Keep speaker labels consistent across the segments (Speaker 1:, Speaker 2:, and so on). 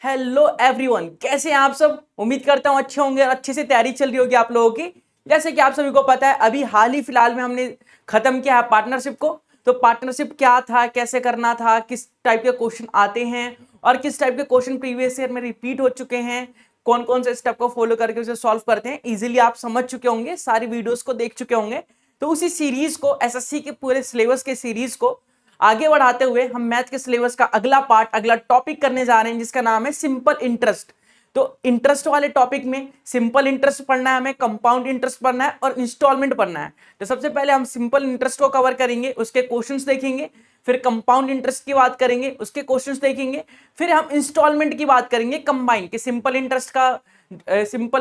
Speaker 1: Hello everyone, कैसे हैं आप सब। उम्मीद करता हूं अच्छे होंगे और अच्छे से तैयारी चल रही होगी आप लोगों की। जैसे कि आप सभी को पता है, अभी हाल ही फिलहाल में हमने खत्म किया है पार्टनरशिप को। तो पार्टनरशिप क्या था, कैसे करना था, किस टाइप के क्वेश्चन आते हैं और किस टाइप के क्वेश्चन प्रीवियस ईयर में रिपीट हो चुके हैं, कौन कौन से स्टेप को फॉलो करके उसे सॉल्व करते हैं, इजीली आप समझ चुके होंगे, सारी वीडियोस को देख चुके होंगे। तो उसी सीरीज को, एसएससी के पूरे सिलेबस के सीरीज को आगे बढ़ाते हुए हम मैथ के सिलेबस का अगला पार्ट, अगला टॉपिक करने जा रहे हैं, जिसका नाम है सिंपल इंटरेस्ट। तो इंटरेस्ट वाले टॉपिक में सिंपल इंटरेस्ट पढ़ना है हमें, कंपाउंड इंटरेस्ट पढ़ना है और इंस्टॉलमेंट पढ़ना है। तो सबसे पहले हम सिंपल इंटरेस्ट को कवर करेंगे, उसके क्वेश्चंस देखेंगे, फिर कंपाउंड इंटरेस्ट की बात करेंगे, उसके क्वेश्चंस देखेंगे, फिर हम इंस्टॉलमेंट की बात करेंगे कंबाइन कि सिंपल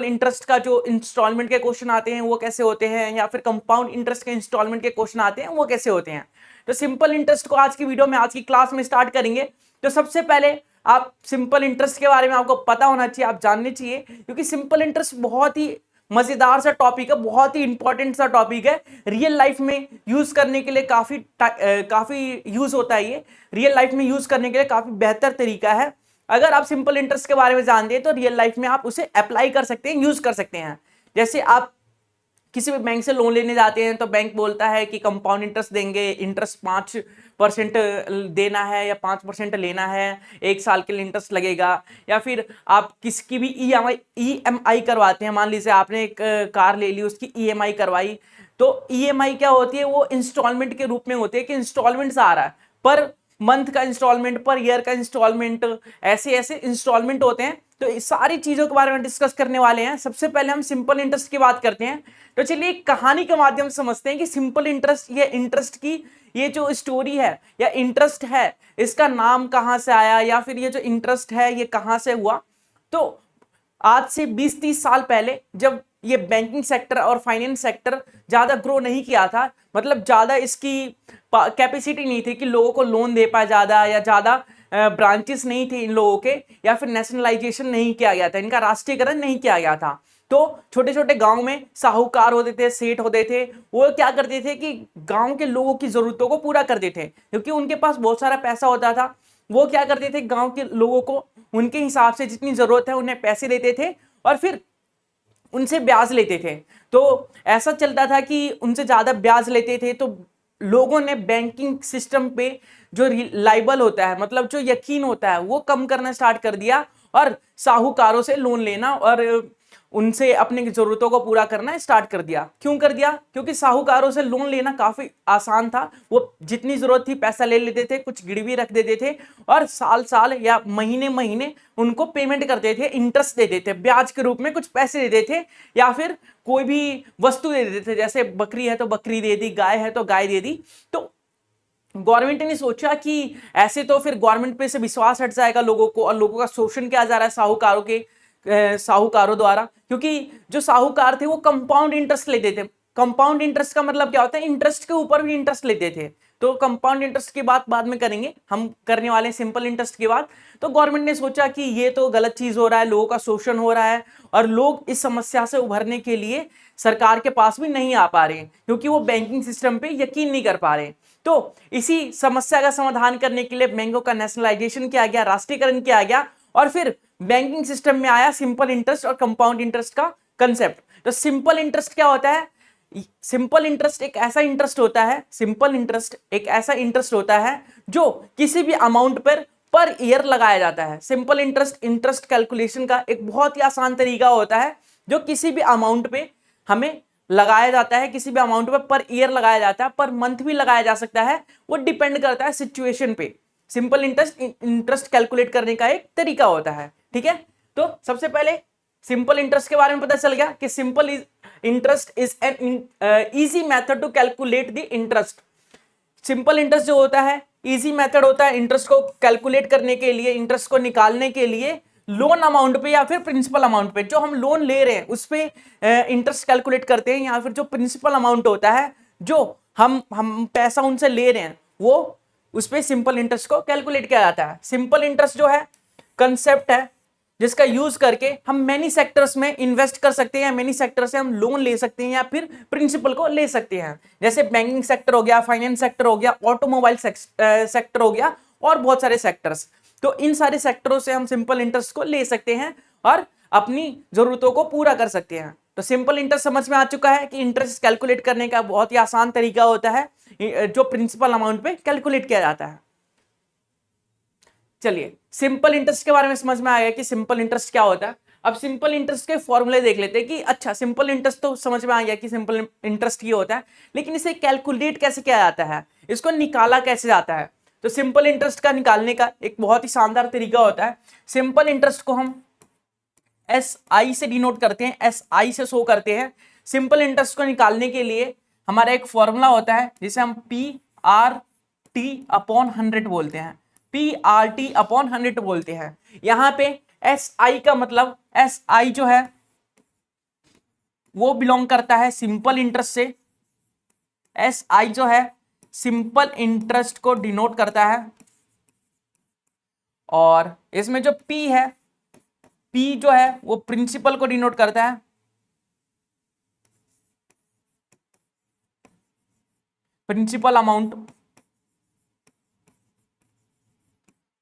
Speaker 1: इंटरेस्ट का जो इंस्टॉलमेंट के क्वेश्चन आते हैं वो कैसे होते हैं, या फिर कंपाउंड इंटरेस्ट के इंस्टॉलमेंट के क्वेश्चन आते हैं वो कैसे होते हैं। तो सिंपल इंटरेस्ट को आज की वीडियो में, आज की क्लास में स्टार्ट करेंगे। तो सबसे पहले आप सिंपल इंटरेस्ट के बारे में आपको पता होना चाहिए, आप जानने चाहिए, क्योंकि सिंपल इंटरेस्ट बहुत ही मजेदार सा टॉपिक है, बहुत ही इंपॉर्टेंट सा टॉपिक है। रियल लाइफ में यूज करने के लिए काफी यूज होता है। ये रियल लाइफ में यूज करने के लिए काफी बेहतर तरीका है। अगर आप सिंपल इंटरेस्ट के बारे में जानते हैं तो रियल लाइफ में आप उसे अप्लाई कर सकते हैं, यूज कर सकते हैं। जैसे आप किसी भी बैंक से लोन लेने जाते हैं तो बैंक बोलता है कि कंपाउंड इंटरेस्ट देंगे, इंटरेस्ट 5% देना है या 5% लेना है, 1 साल के लिए इंटरेस्ट लगेगा। या फिर आप किसकी भी ईएमआई करवाते हैं, मान लीजिए आपने एक कार ले ली, उसकी ईएमआई करवाई। तो ईएमआई क्या होती है, वो इंस्टॉलमेंट के रूप में होती है कि इंस्टॉलमेंट्स आ रहा है, पर मंथ का इंस्टॉलमेंट, पर ईयर का इंस्टॉलमेंट, ऐसे ऐसे इंस्टॉलमेंट होते हैं। तो इस सारी चीजों के बारे में डिस्कस करने वाले हैं। सबसे पहले हम सिंपल इंटरेस्ट की बात करते हैं। तो चलिए एक कहानी के माध्यम से समझते हैं कि सिंपल इंटरेस्ट, ये इंटरेस्ट की ये जो स्टोरी है या इंटरेस्ट है, इसका नाम कहां से आया, या फिर ये जो इंटरेस्ट है ये कहां से हुआ। तो आज से 20-30 साल पहले, जब ये बैंकिंग सेक्टर और फाइनेंस सेक्टर ज्यादा ग्रो नहीं किया था, मतलब ज्यादा इसकी कैपेसिटी नहीं थी कि लोगों को लोन दे पाए ज्यादा, या ज्यादा ब्रांचेस नहीं थे इन लोगों के, या फिर नेशनलाइजेशन नहीं किया गया था, इनका राष्ट्रीयकरण नहीं किया गया था। तो छोटे छोटे गांव में साहूकार होते थे, सेठ होते थे, वो क्या करते थे कि गांव के लोगों की जरूरतों को पूरा करते थे, क्योंकि उनके पास बहुत सारा पैसा होता था। वो क्या करते थे, गांव के लोगों को उनके हिसाब से जितनी जरूरत है उन्हें पैसे देते थे और फिर उनसे ब्याज लेते थे। तो ऐसा चलता था कि उनसे ज्यादा ब्याज लेते थे, तो लोगों ने बैंकिंग सिस्टम पे जो रिलायबल होता है, मतलब जो यकीन होता है, वो कम करना स्टार्ट कर दिया और साहूकारों से लोन लेना और उनसे अपनी जरूरतों को पूरा करना स्टार्ट कर दिया। क्यों कर दिया? क्योंकि साहूकारों से लोन लेना काफी आसान था। वो जितनी जरूरत थी पैसा ले लेते थे, कुछ गिरवी रख देते थे और साल साल या महीने महीने उनको पेमेंट करते थे, इंटरेस्ट देते थे, ब्याज के रूप में कुछ पैसे देते थे, या फिर कोई भी वस्तु दे देते थे। जैसे बकरी है तो बकरी दे दी, गाय है तो गाय दे दी। तो गवर्नमेंट ने सोचा कि ऐसे तो फिर गवर्नमेंट पे से विश्वास हट जाएगा लोगों को, और लोगों का शोषण किया जा रहा है साहूकारों द्वारा, क्योंकि जो साहूकार थे वो कंपाउंड इंटरेस्ट लेते थे। कंपाउंड इंटरेस्ट का मतलब क्या होता है, इंटरेस्ट के ऊपर भी इंटरेस्ट लेते थे। तो कंपाउंड इंटरेस्ट की बात बाद में करेंगे, हम करने वाले हैं सिंपल इंटरेस्ट की बात। तो गवर्नमेंट ने सोचा कि ये तो गलत चीज हो रहा है, लोगों का शोषण हो रहा है और लोग इस समस्या से उभरने के लिए सरकार के पास भी नहीं आ पा रहे हैं, क्योंकि वो बैंकिंग सिस्टम पे यकीन नहीं कर पा रहे। तो इसी समस्या का समाधान करने के लिए बैंकों का नेशनलाइजेशन किया गया, राष्ट्रीयकरण किया गया, और फिर बैंकिंग सिस्टम में आया सिंपल इंटरेस्ट और कंपाउंड इंटरेस्ट का कंसेप्ट। तो सिंपल इंटरेस्ट क्या होता है? सिंपल इंटरेस्ट एक ऐसा इंटरेस्ट होता है, सिंपल इंटरेस्ट एक ऐसा इंटरेस्ट होता है जो किसी भी अमाउंट पर ईयर लगाया जाता है। सिंपल इंटरेस्ट कैलकुलेशन का एक बहुत ही आसान तरीका होता है, जो किसी भी अमाउंट पे हमें लगाया जाता है, किसी भी अमाउंट पर ईयर लगाया जाता है, पर मंथ भी लगाया जा सकता है, वो डिपेंड करता है सिचुएशन पे। सिंपल इंटरेस्ट कैलकुलेट करने का एक तरीका होता है, ठीक है। तो सबसे पहले सिंपल इंटरेस्ट के बारे में पता चल गया कि simple interest is an easy method to calculate the interest. Simple interest जो होता है, इजी मेथड होता है इंटरेस्ट को कैलकुलेट करने के लिए, इंटरेस्ट को निकालने के लिए लोन अमाउंट पे या फिर प्रिंसिपल अमाउंट पे, जो हम लोन ले रहे हैं उस पे इंटरेस्ट कैलकुलेट करते हैं, या फिर जो प्रिंसिपल अमाउंट होता है, जो हम पैसा उनसे ले रहे हैं, वो उस पे सिंपल इंटरेस्ट को कैलकुलेट किया जाता है। सिंपल इंटरेस्ट जो है कंसेप्ट है जिसका यूज करके हम मेनी सेक्टर्स में इन्वेस्ट कर सकते हैं, मेनी सेक्टर से हम लोन ले सकते हैं या फिर प्रिंसिपल को ले सकते हैं। जैसे बैंकिंग सेक्टर हो गया, फाइनेंस सेक्टर हो गया, ऑटोमोबाइल सेक्टर हो गया और बहुत सारे सेक्टर्स। तो इन सारे सेक्टरों से हम सिंपल इंटरेस्ट को ले सकते हैं और अपनी जरूरतों को पूरा कर सकते हैं। तो सिंपल इंटरेस्ट समझ में आ चुका है कि इंटरेस्ट कैलकुलेट करने का बहुत ही आसान तरीका होता है जो प्रिंसिपल अमाउंट पे कैलकुलेट किया जाता है। चलिए सिंपल इंटरेस्ट के बारे में समझ में आ गया कि सिंपल इंटरेस्ट क्या होता है। अब सिंपल इंटरेस्ट के फॉर्मूले देख लेते हैं कि अच्छा सिंपल इंटरेस्ट तो समझ में आ गया कि सिंपल इंटरेस्ट ये होता है, लेकिन इसे कैलकुलेट कैसे किया जाता है, इसको निकाला कैसे जाता है। तो सिंपल इंटरेस्ट का निकालने का एक बहुत ही शानदार तरीका होता है। सिंपल इंटरेस्ट को हम SI से डिनोट करते हैं, SI से शो करते हैं। सिंपल इंटरेस्ट को निकालने के लिए हमारा एक फॉर्मूला होता है जिसे हम PRT अपॉन 100 बोलते हैं, PRT अपॉन 100 बोलते हैं। यहां पे SI का मतलब SI जो है वो बिलोंग करता है सिंपल इंटरेस्ट से। SI जो है सिंपल इंटरेस्ट को डिनोट करता है, और इसमें जो P है, P जो है वो प्रिंसिपल को डिनोट करता है, प्रिंसिपल अमाउंट।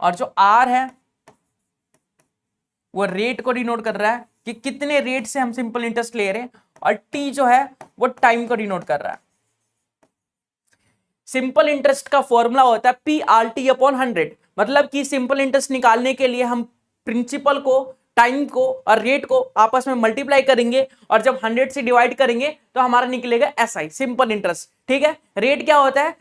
Speaker 1: और जो R है वो रेट को डिनोट कर रहा है कि कितने रेट से हम सिंपल इंटरेस्ट ले रहे हैं, और T जो है वो टाइम को डिनोट कर रहा है। सिंपल इंटरेस्ट का फॉर्मूला होता है PRT अपॉन 100, मतलब कि सिंपल इंटरेस्ट निकालने के लिए हम प्रिंसिपल को, टाइम को और रेट को आपस में मल्टीप्लाई करेंगे, और जब 100 से डिवाइड करेंगे तो हमारा निकलेगा SI, सिंपल इंटरेस्ट। ठीक है, रेट क्या होता है,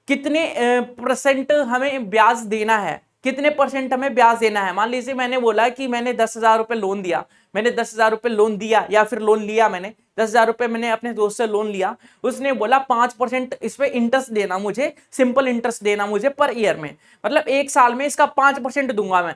Speaker 1: कितने परसेंट हमें ब्याज देना है, कितने परसेंट हमें ब्याज देना है। मान लीजिए मैंने बोला कि मैंने 10,000 रुपए लोन दिया, मैंने 10,000 रुपए लोन दिया या फिर लोन लिया, मैंने 10,000 रुपए मैंने अपने दोस्त से लोन लिया, उसने बोला 5% इस पे इंटरेस्ट देना मुझे, सिंपल इंटरेस्ट देना मुझे पर ईयर में, मतलब एक साल में इसका 5% दूंगा मैं।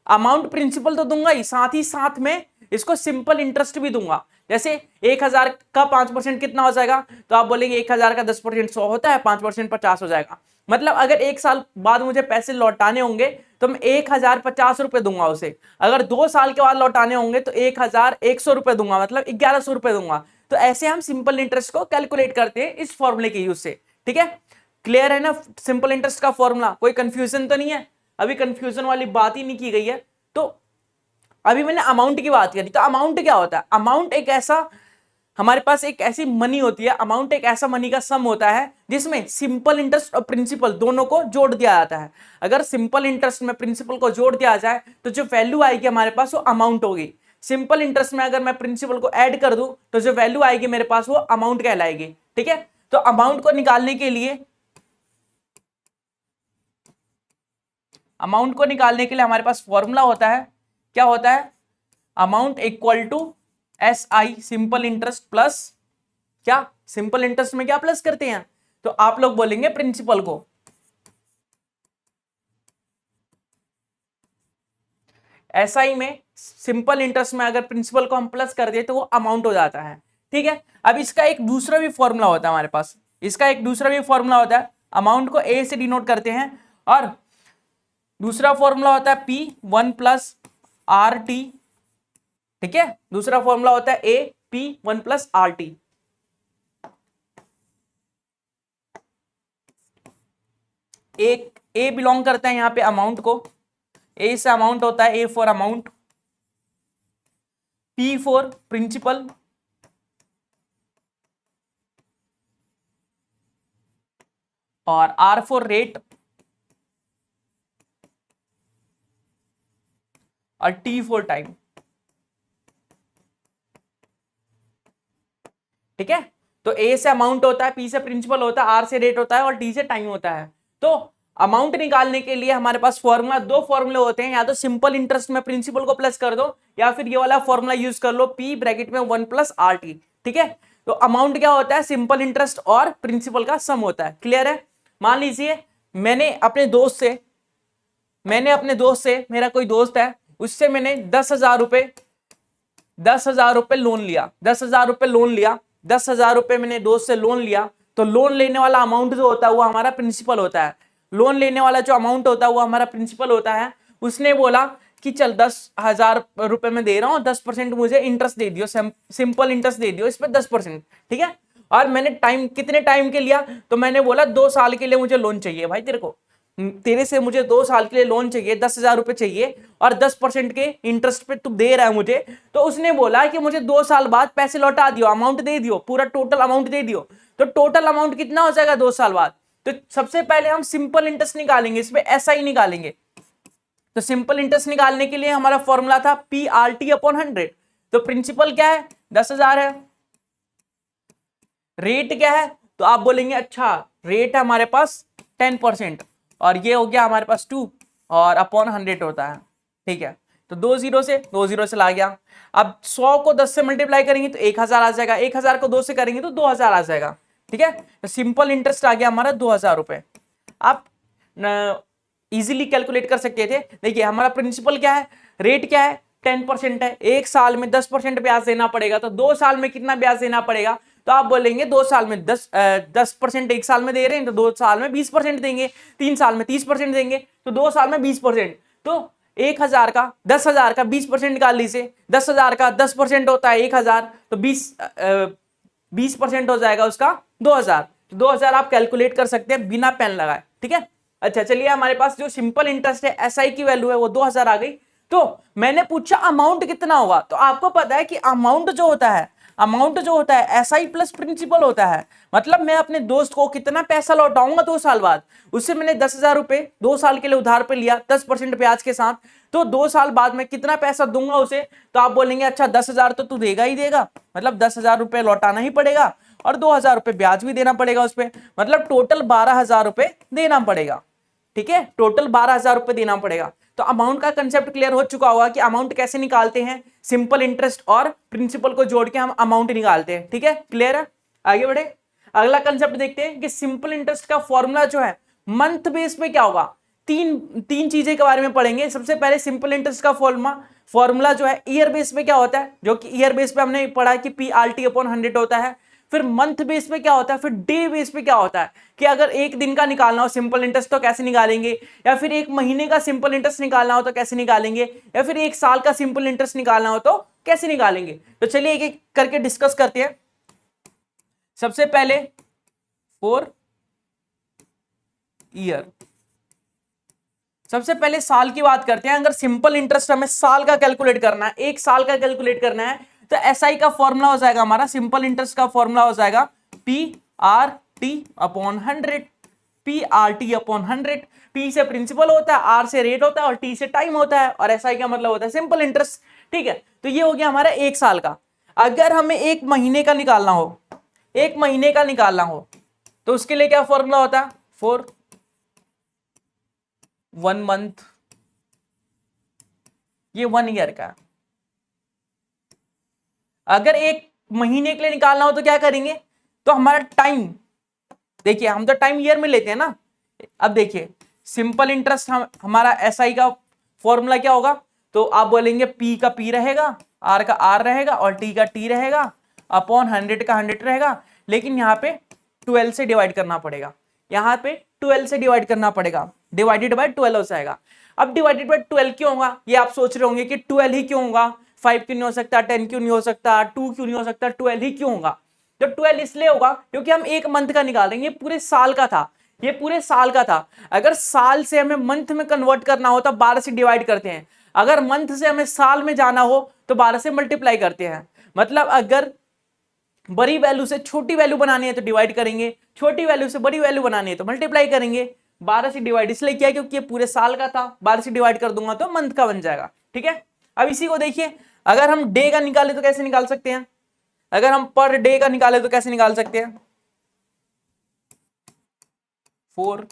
Speaker 1: अमाउंट प्रिंसिपल तो दूंगा ही, साथ साथ में इसको सिंपल इंटरेस्ट भी दूंगा। जैसे 1,000 का 5% कितना हो जाएगा, तो आप बोलेंगे 1,000 का 10% 100 होता है, 5% 50 हो जाएगा। मतलब अगर एक साल बाद मुझे पैसे लौटाने होंगे तो मैं 1,050 रुपए दूंगा उसे। अगर 2 साल के बाद लौटाने होंगे तो 1,100 रुपए दूंगा, मतलब 1,100 रुपए दूंगा। तो ऐसे हम सिंपल इंटरेस्ट को कैलकुलेट करते हैं इस फॉर्मूले के यूज से। ठीक है, क्लियर है ना सिंपल इंटरेस्ट का फॉर्मूला, कोई कंफ्यूजन तो नहीं है, अभी कंफ्यूजन वाली बात ही नहीं की गई है। तो अभी मैंने अमाउंट की बात करी, तो अमाउंट क्या होता है, अमाउंट एक ऐसा, हमारे पास एक ऐसी मनी होती है, अमाउंट एक ऐसा मनी का सम होता है जिसमें सिंपल इंटरेस्ट और प्रिंसिपल दोनों को जोड़ दिया जाता है। अगर सिंपल इंटरेस्ट में प्रिंसिपल को जोड़ दिया जाए तो जो वैल्यू आएगी हमारे पास वो अमाउंट होगी। सिंपल इंटरेस्ट में अगर मैं प्रिंसिपल को ऐड कर दूं तो जो वैल्यू आएगी मेरे पास वो अमाउंट कहलाएगी। ठीक है, तो अमाउंट को निकालने के लिए हमारे पास फॉर्मूला होता है, क्या होता है, amount equal to SI simple interest plus, क्या सिंपल इंटरेस्ट में क्या प्लस करते हैं, तो आप लोग बोलेंगे प्रिंसिपल को। SI में सिंपल इंटरेस्ट में अगर प्रिंसिपल को हम प्लस कर दें तो वो अमाउंट हो जाता है। ठीक है, अब इसका एक दूसरा भी फॉर्मूला होता है हमारे पास, इसका एक दूसरा भी फॉर्मूला होता है, अमाउंट को A से डिनोट करते हैं, और दूसरा फॉर्मूला होता है P1 प्लस RT। ठीक है, दूसरा फॉर्मूला होता है AP1 प्लस RT। एक A बिलोंग करता है यहां पे अमाउंट को, A से अमाउंट होता है A for amount, P for principal, और R फॉर रेट, और T फॉर टाइम। ठीक है, तो A से अमाउंट होता है, P से प्रिंसिपल होता है, R से रेट होता है और T से टाइम होता है। तो अमाउंट निकालने के लिए हमारे पास फॉर्मूला, दो फॉर्मूले होते हैं, या तो सिंपल इंटरेस्ट में प्रिंसिपल को प्लस कर दो, या फिर ये वाला फॉर्मूला यूज कर लो P ब्रैकेट में 1 प्लस RT। ठीक है, तो अमाउंट क्या होता है, सिंपल इंटरेस्ट और प्रिंसिपल का सम होता है। क्लियर है, मान लीजिए मैंने अपने दोस्त से, मेरा कोई दोस्त है, उससे मैंने 10,000 रुपए लोन लिया, 10,000 रुपए मैंने दोस्त से लोन लिया। तो लोन लेने वाला अमाउंट जो होता है वो हमारा प्रिंसिपल होता है, लोन लेने वाला जो अमाउंट होता है वो हमारा प्रिंसिपल होता है। उसने बोला कि चल 10,000 रुपए में दे रहा हूं, 10% मुझे इंटरेस्ट दे दियो, सिंपल इंटरेस्ट दे दियो इस पर 10%। ठीक है, और मैंने टाइम, कितने टाइम के लिया, तो मैंने बोला 2 साल के लिए मुझे लोन चाहिए भाई तेरे को, तेरे से मुझे 2 साल के लिए लोन चाहिए, 10,000 रुपए चाहिए और 10% के इंटरेस्ट पे तू दे रहा है मुझे, तो उसने बोला कि मुझे 2 साल बाद पैसे लौटा दियो, अमाउंट दे दियो, पूरा टोटल अमाउंट दे दियो। तो टोटल अमाउंट कितना हो जाएगा 2 साल बाद? तो सबसे पहले हम सिंपल इंटरेस्ट निकालेंगे, इस पे एसआई निकालेंगे। तो सिंपल इंटरेस्ट निकालने के लिए हमारा फॉर्मूला था PRT/100। तो प्रिंसिपल क्या है? 10,000 है। रेट क्या है? तो आप बोलेंगे अच्छा रेट है हमारे पास 10% और ये हो गया हमारे पास 2 और अपॉन 100 होता है। ठीक है, तो 2 0 से ला गया। अब 100 को 10 से मल्टीप्लाई करेंगे तो 1000 आ जाएगा, 1000 को 2 से करेंगे तो 2000 आ जाएगा। ठीक है, तो सिंपल इंटरेस्ट आ गया हमारा 2000 रुपए। आप इजीली कैलकुलेट कर सकते थे। देखिए हमारा प्रिंसिपल क्या है, रेट क्या है, 10% है, 1 साल में 10% ब्याज देना पड़ेगा, तो 2 साल में कितना ब्याज देना पड़ेगा? तो आप बोलेंगे 2 साल में 10% 1 साल में दे रहे हैं, तो 2 साल में 20% देंगे, 3 साल में 30% देंगे, तो 2 साल में 20%। तो 1000 का 10,000 का 20% निकाल लीजिए, 10,000 का 10% होता है 1000, तो 20% हो जाएगा उसका 2000। तो 2000 आप कैलकुलेट कर सकते हैं बिना पेन लगाए। ठीक है, अच्छा चलिए हमारे पास जो सिंपल इंटरेस्ट है एसआई की वैल्यू है वो 2000 आ गई। तो मैंने पूछा अमाउंट कितना होगा, तो आपको पता है कि अमाउंट जो होता है एसआई प्लस प्रिंसिपल होता है। मतलब मैं अपने दोस्त को कितना पैसा लौटाऊंगा 2 साल बाद, उससे मैंने 10,000 रुपए 2 साल के लिए उधार पे लिया 10% ब्याज के साथ, तो 2 साल बाद मैं कितना पैसा दूंगा उसे? तो आप बोलेंगे अच्छा 10,000 तो तू देगा ही देगा, मतलब 10,000 रुपए लौटाना ही पड़ेगा और 2,000 रुपए ब्याज भी देना पड़ेगा उस पर, मतलब टोटल 12,000 रुपए देना पड़ेगा। ठीक है, टोटल 12,000 रुपए देना पड़ेगा। तो अमाउंट का कंसेप्ट क्लियर हो चुका होगा कि अमाउंट कैसे निकालते हैं, सिंपल इंटरेस्ट और प्रिंसिपल को जोड़ के हम अमाउंट निकालते हैं। ठीक है, क्लियर है? आगे बढ़े, अगला कंसेप्ट देखते हैं कि सिंपल इंटरेस्ट का फॉर्मूला जो है मंथ बेस पे क्या होगा। तीन चीजें के बारे में पढ़ेंगे। सबसे पहले सिंपल इंटरेस्ट का फॉर्मूला जो है ईयर बेस पे क्या होता है, जो कि ईयर बेस पे हमने पढ़ा कि PRT/100 होता है। फिर मंथ बेस पे क्या होता है, फिर डे बेस पे क्या होता है कि अगर एक दिन का निकालना हो सिंपल इंटरेस्ट तो कैसे निकालेंगे, या फिर एक महीने का सिंपल इंटरेस्ट निकालना हो तो कैसे निकालेंगे, या फिर 1 साल का सिंपल इंटरेस्ट निकालना हो तो कैसे निकालेंगे। तो चलिए एक एक करके डिस्कस करते हैं। सबसे पहले फॉर ईयर, सबसे पहले साल की बात करते हैं। अगर सिंपल इंटरेस्ट हमें साल का कैलकुलेट करना है, 1 साल का कैलकुलेट करना है, तो एसआई का फॉर्मूला हो जाएगा हमारा, सिंपल इंटरेस्ट का फॉर्मूला हो जाएगा PRT/100। PRT/100, P से प्रिंसिपल होता है, R से रेट होता है और T से टाइम होता है, और SI का मतलब होता है सिंपल इंटरेस्ट। ठीक है, तो ये हो गया हमारा 1 साल का। अगर हमें 1 महीने का निकालना हो, 1 महीने का निकालना हो, तो उसके लिए क्या फॉर्मूला होता है, फॉर 1 मंथ, ये 1 ईयर का। अगर 1 महीने के लिए निकालना हो तो क्या करेंगे, तो हमारा टाइम, देखिए हम तो टाइम ईयर में लेते हैं ना। अब देखिए सिंपल इंटरेस्ट हमारा एसआई का फॉर्मूला क्या होगा, तो आप बोलेंगे P का P रहेगा, R का R रहेगा और T का T रहेगा, अपॉन 100 का 100 रहेगा। लेकिन यहाँ पे 12 से डिवाइड करना पड़ेगा, यहाँ पे 12 से डिवाइड करना पड़ेगा, डिवाइडेड बाय 12 हो जाएगा। अब डिवाइडेड बाय 12 क्यों होगा, ये आप सोच रहे होंगे कि 12 ही क्यों होगा, 5 क्यों नहीं हो सकता, 10 क्यों नहीं हो सकता, 2 क्यों नहीं हो सकता, 12 ही क्यों होगा। तो 12 इसलिए होगा क्योंकि हम 1 मंथ का निकाल रहे हैं, ये पूरे साल का था, ये पूरे साल का था। अगर साल से हमें मंथ में कन्वर्ट करना हो तो 12 से डिवाइड करते हैं, अगर मंथ से हमें साल में जाना हो तो 12 से मल्टीप्लाई करते हैं। मतलब अगर बड़ी वैल्यू से छोटी वैल्यू बनानी है तो डिवाइड करेंगे, छोटी वैल्यू से बड़ी वैल्यू बनानी है तो मल्टीप्लाई करेंगे। 12 से डिवाइड इसलिए किया क्योंकि ये पूरे साल का था, 12 से डिवाइड कर दूंगा तो मंथ का बन जाएगा। ठीक है, अब इसी को देखिए, अगर हम डे का निकाले तो कैसे निकाल सकते हैं, अगर हम पर डे का निकाले तो कैसे निकाल सकते हैं, फॉर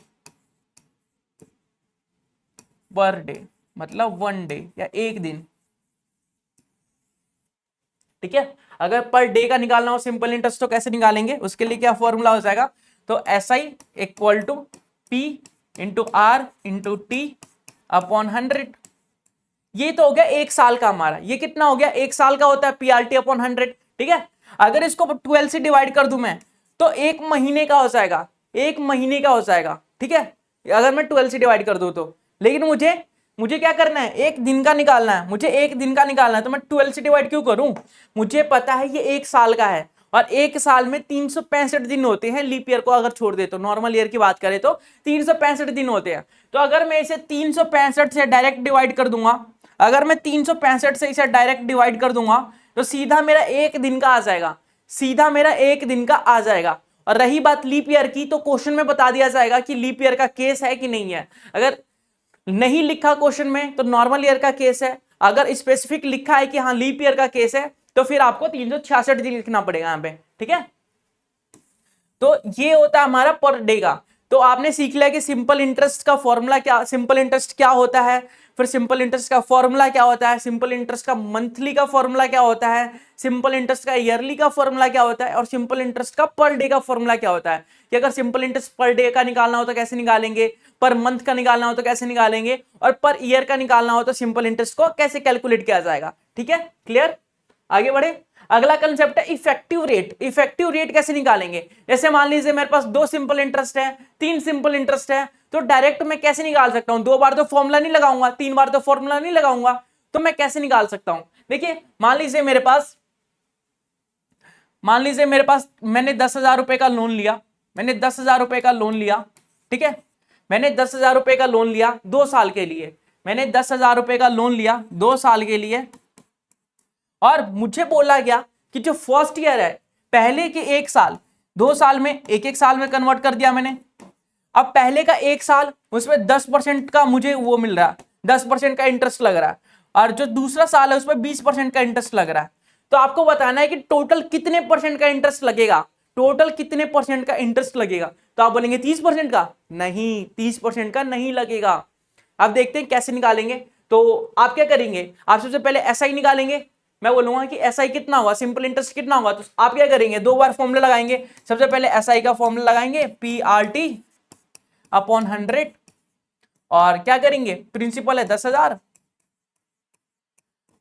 Speaker 1: पर डे मतलब 1 डे या 1 दिन। ठीक है, अगर पर डे का निकालना हो सिंपल इंटरेस्ट तो कैसे निकालेंगे, उसके लिए क्या फॉर्मूला हो जाएगा, तो SI equal to P into R into T upon 100। ये तो हो गया 1 साल का हमारा, ये कितना हो गया, 1 साल का होता है PRT/100। ठीक है, अगर इसको 12 से डिवाइड कर दूं मैं तो 1 महीने का हो जाएगा, 1 महीने का हो जाएगा। ठीक है, अगर मैं 12 से डिवाइड कर दूं तो, लेकिन मुझे क्या करना है, 1 दिन का निकालना है, मुझे 1 दिन का निकालना है, तो मैं 12 से डिवाइड क्यों करूं, मुझे पता है ये 1 साल का है और एक साल में 365 दिन होते हैं, लीप ईयर को अगर छोड़ दे तो, नॉर्मल ईयर की बात करें तो 365 दिन होते हैं। तो अगर मैं इसे 365 से डायरेक्ट डिवाइड कर दूंगा, अगर मैं 365 से इसे डायरेक्ट डिवाइड कर दूंगा तो सीधा मेरा एक दिन का आ जाएगा, सीधा मेरा एक दिन का आ जाएगा। और रही बात लीप ईयर की, तो क्वेश्चन में बता दिया जाएगा कि लीप ईयर का केस है कि नहीं है। अगर नहीं लिखा क्वेश्चन में तो नॉर्मल ईयर का केस है, अगर स्पेसिफिक लिखा है कि हाँ लीप ईयर का केस है तो फिर आपको 366 दिन लिखना पड़ेगा यहां पे, ठीक है। तो ये होता है हमारा पर डे का। तो आपने सीख लिया कि सिंपल इंटरेस्ट का फॉर्मूला क्या, सिंपल इंटरेस्ट क्या होता है, फिर सिंपल इंटरेस्ट का फॉर्मूला क्या होता है, सिंपल इंटरेस्ट का मंथली का फॉर्मूला क्या होता है, सिंपल इंटरेस्ट का ईयरली का फॉर्मूला क्या होता है, और सिंपल इंटरेस्ट का पर डे का फॉर्मूला क्या होता है कि अगर सिंपल इंटरेस्ट पर डे का निकालना हो तो कैसे निकालेंगे, पर मंथ का निकालना हो तो कैसे निकालेंगे, और पर ईयर का निकालना हो तो सिंपल इंटरेस्ट को कैसे कैलकुलेट किया जाएगा। ठीक है, क्लियर, आगे बढ़े। अगला कंसेप्ट है इफेक्टिव रेट। इफेक्टिव रेट कैसे निकालेंगे, जैसे मान लीजिए मेरे पास 2 सिंपल इंटरेस्ट है, 3 सिंपल इंटरेस्ट है, तो डायरेक्ट मैं कैसे निकाल सकता हूं, 2 बार तो फॉर्मूला नहीं लगाऊंगा, 3 बार तो फॉर्मूला नहीं लगाऊंगा, तो मैं कैसे निकाल सकता हूं। देखिए मान लीजिए मेरे पास मैंने 10,000 रुपए का लोन लिया, मैंने 10,000 रुपए का लोन लिया, ठीक है, मैंने 10,000 रुपए का लोन लिया 2 साल के लिए, मैंने 10,000 रुपए का लोन लिया 2 साल के लिए, और मुझे बोला गया कि जो फर्स्ट ईयर है, पहले के 1 साल, 2 साल में एक साल में कन्वर्ट कर दिया मैंने। अब पहले का 1 साल उसमें 10% का मुझे वो मिल रहा है, 10% का इंटरेस्ट लग रहा है, और जो दूसरा साल है उसमें 20% का इंटरेस्ट लग रहा है। तो आपको बताना है कि टोटल कितने परसेंट का इंटरेस्ट लगेगा, टोटल कितने परसेंट का इंटरेस्ट लगेगा। तो आप बोलेंगे 30% का, नहीं 30% का नहीं लगेगा। अब देखते हैं कैसे निकालेंगे। तो आप क्या करेंगे, आप सबसे पहले एसआई निकालेंगे। मैं बोलूंगा कि एसआई कितना हुआ, सिंपल इंटरेस्ट कितना हुआ, तो आप क्या करेंगे, 2 बार फॉर्मूला लगाएंगे। सबसे पहले एसआई का फॉर्मूला लगाएंगे PRT अपॉन 100, और क्या करेंगे, प्रिंसिपल है 10,000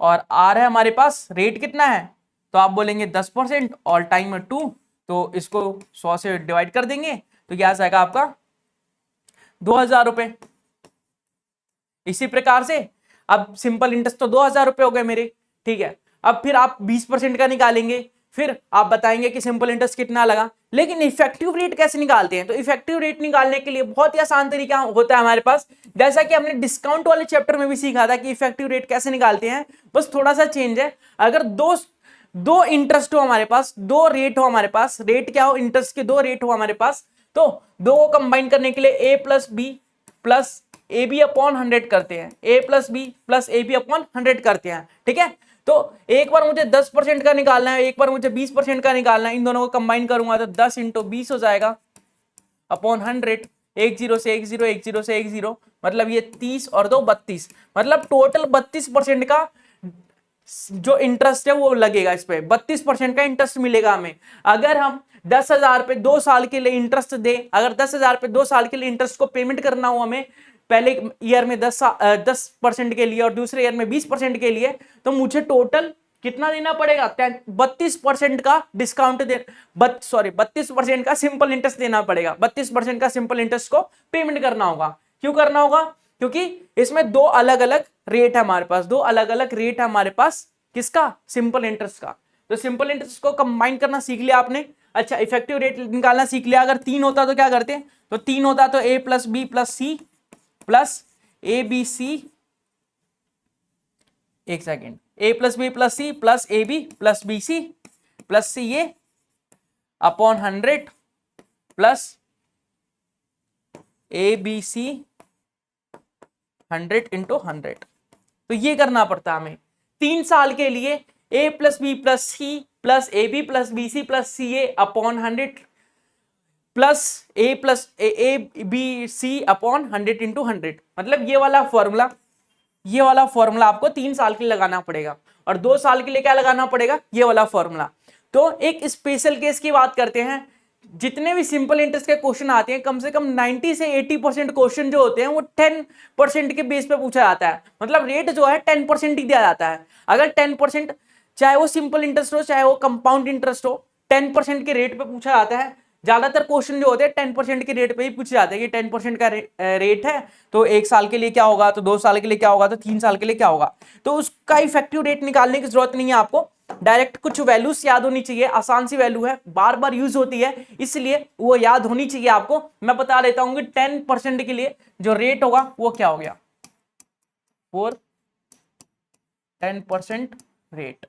Speaker 1: और आर है हमारे पास, रेट कितना है, तो आप बोलेंगे 10% और टाइम है 2, तो इसको 100 से डिवाइड कर देंगे तो क्या आ जाएगा आपका 2,000 रुपए। इसी प्रकार से अब सिंपल इंटरेस्ट तो 2,000 रुपए हो गए मेरे, ठीक है। अब फिर आप 20% का निकालेंगे, फिर आप बताएंगे कि सिंपल इंटरेस्ट कितना लगा। लेकिन इफेक्टिव रेट कैसे निकालते हैं, तो इफेक्टिव रेट निकालने के लिए बहुत ही आसान तरीका होता है हमारे पास, जैसा कि हमने डिस्काउंट वाले चैप्टर में भी सीखा था कि इफेक्टिव रेट कैसे निकालते हैं, बस थोड़ा सा चेंज है। अगर दो इंटरेस्ट हो हमारे पास, 2 रेट हो हमारे पास, रेट क्या हो, इंटरेस्ट के 2 रेट हो हमारे पास, तो 2 को कंबाइन करने के लिए A plus B plus A B upon 100 करते हैं, A plus B plus A B upon 100 करते हैं, ठीक है। तो एक बार मुझे 10% का निकालना है, एक बार मुझे 20% का निकालना है, इन दोनों को कंबाइन करूंगा तो 10 × 20 हो जाएगा अपॉन 100, 1 0 से 1 0, 1 0 से 1 0, मतलब ये 30 और 2 32, मतलब टोटल 32% का जो इंटरेस्ट है वो लगेगा, इस पे 32% का इंटरेस्ट मिलेगा हमें। अगर हम 10,000 पे 2 साल के लिए इंटरेस्ट दे, अगर 10,000 पे 2 साल के लिए इंटरेस्ट को पेमेंट करना हो हमें, पहले ईयर में 10% के लिए और दूसरे ईयर में 20% के लिए, तो मुझे टोटल कितना देना पड़ेगा, 32% का डिस्काउंट 32% का सिंपल इंटरेस्ट देना पड़ेगा, 32% का सिंपल इंटरेस्ट को पेमेंट करना होगा। क्यों करना होगा, क्योंकि इसमें 2 अलग अलग रेट है हमारे पास, 2 अलग अलग रेट है हमारे पास, किसका, सिंपल इंटरेस्ट का। तो सिंपल इंटरेस्ट को कंबाइन करना सीख लिया आपने। अच्छा, इफेक्टिव रेट निकालना सीख लिया। अगर 3 होता तो क्या करते, तो 3 होता तो A plus B plus C plus A B C, एक second, A plus B plus C plus A B plus B C plus C A upon 100 plus A B C 100 × 100। तो ये करना पड़ता हमें 3 साल के लिए, A plus B plus C plus A B plus B C plus C A upon 100 plus A plus A B C upon 100 × 100, मतलब ये वाला फॉर्मूला आपको 3 साल के लिए लगाना पड़ेगा, और 2 साल के लिए क्या लगाना पड़ेगा, ये वाला फॉर्मूला। तो एक स्पेशल केस की बात करते हैं। जितने भी सिंपल इंटरेस्ट के क्वेश्चन आते हैं, कम से कम 90 से 80% क्वेश्चन जो होते हैं वो 10% के बेस पे पूछा जाता है, मतलब रेट जो है 10% ही दिया जाता है। अगर 10%, चाहे वो सिंपल इंटरेस्ट हो चाहे वो कंपाउंड इंटरेस्ट हो, 10% के रेट पे पूछा जाता है। ज्यादातर क्वेश्चन जो होते हैं 10% के रेट पे ही पूछे जाते हैं कि 10% का रेट है तो 1 साल के लिए क्या होगा, तो 2 साल के लिए क्या होगा, तो 3 साल के लिए क्या होगा। तो उसका इफेक्टिव रेट निकालने की जरूरत नहीं है आपको। डायरेक्ट कुछ वैल्यूज याद होनी चाहिए, आसान सी वैल्यू है, बार बार यूज होती है, इसलिए वो याद होनी चाहिए आपको। मैं बता देता हूं कि 10% के लिए जो रेट होगा वो क्या हो गया, 10% रेट।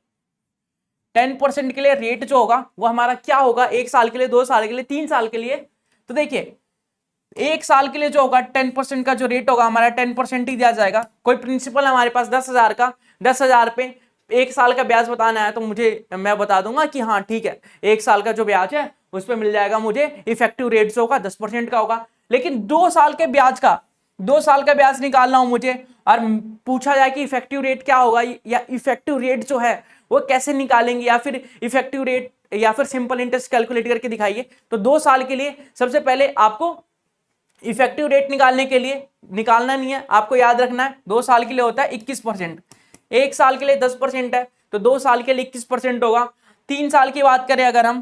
Speaker 1: 10% के लिए रेट जो होगा वो हमारा क्या होगा, 1 साल के लिए, 2 साल के लिए, 3 साल के लिए। तो देखिए 1 साल के लिए जो होगा 10% का जो रेट होगा हमारा 10% ही दिया जाएगा। कोई प्रिंसिपल हमारे पास 10,000 का, 10,000 पे 1 साल का ब्याज बताना है तो मैं बता दूंगा कि हाँ ठीक है, 1 साल का जो ब्याज है उस पर मिल जाएगा मुझे, इफेक्टिव रेट जो होगा 10% का होगा। लेकिन 2 साल के ब्याज का, 2 साल का ब्याज निकालना हो मुझे और पूछा जाए कि इफेक्टिव रेट क्या होगा या इफेक्टिव रेट जो है वो कैसे निकालेंगे, या फिर इफेक्टिव रेट या फिर सिंपल इंटरेस्ट कैलकुलेट करके दिखाइए, तो 2 साल के लिए सबसे पहले आपको इफेक्टिव रेट निकालने के लिए, निकालना नहीं है, आपको याद रखना है 2 साल के लिए होता है 21%, 1 साल के लिए 10% है, तो 2 साल के लिए 21% होगा। 3 साल की बात करें अगर हम,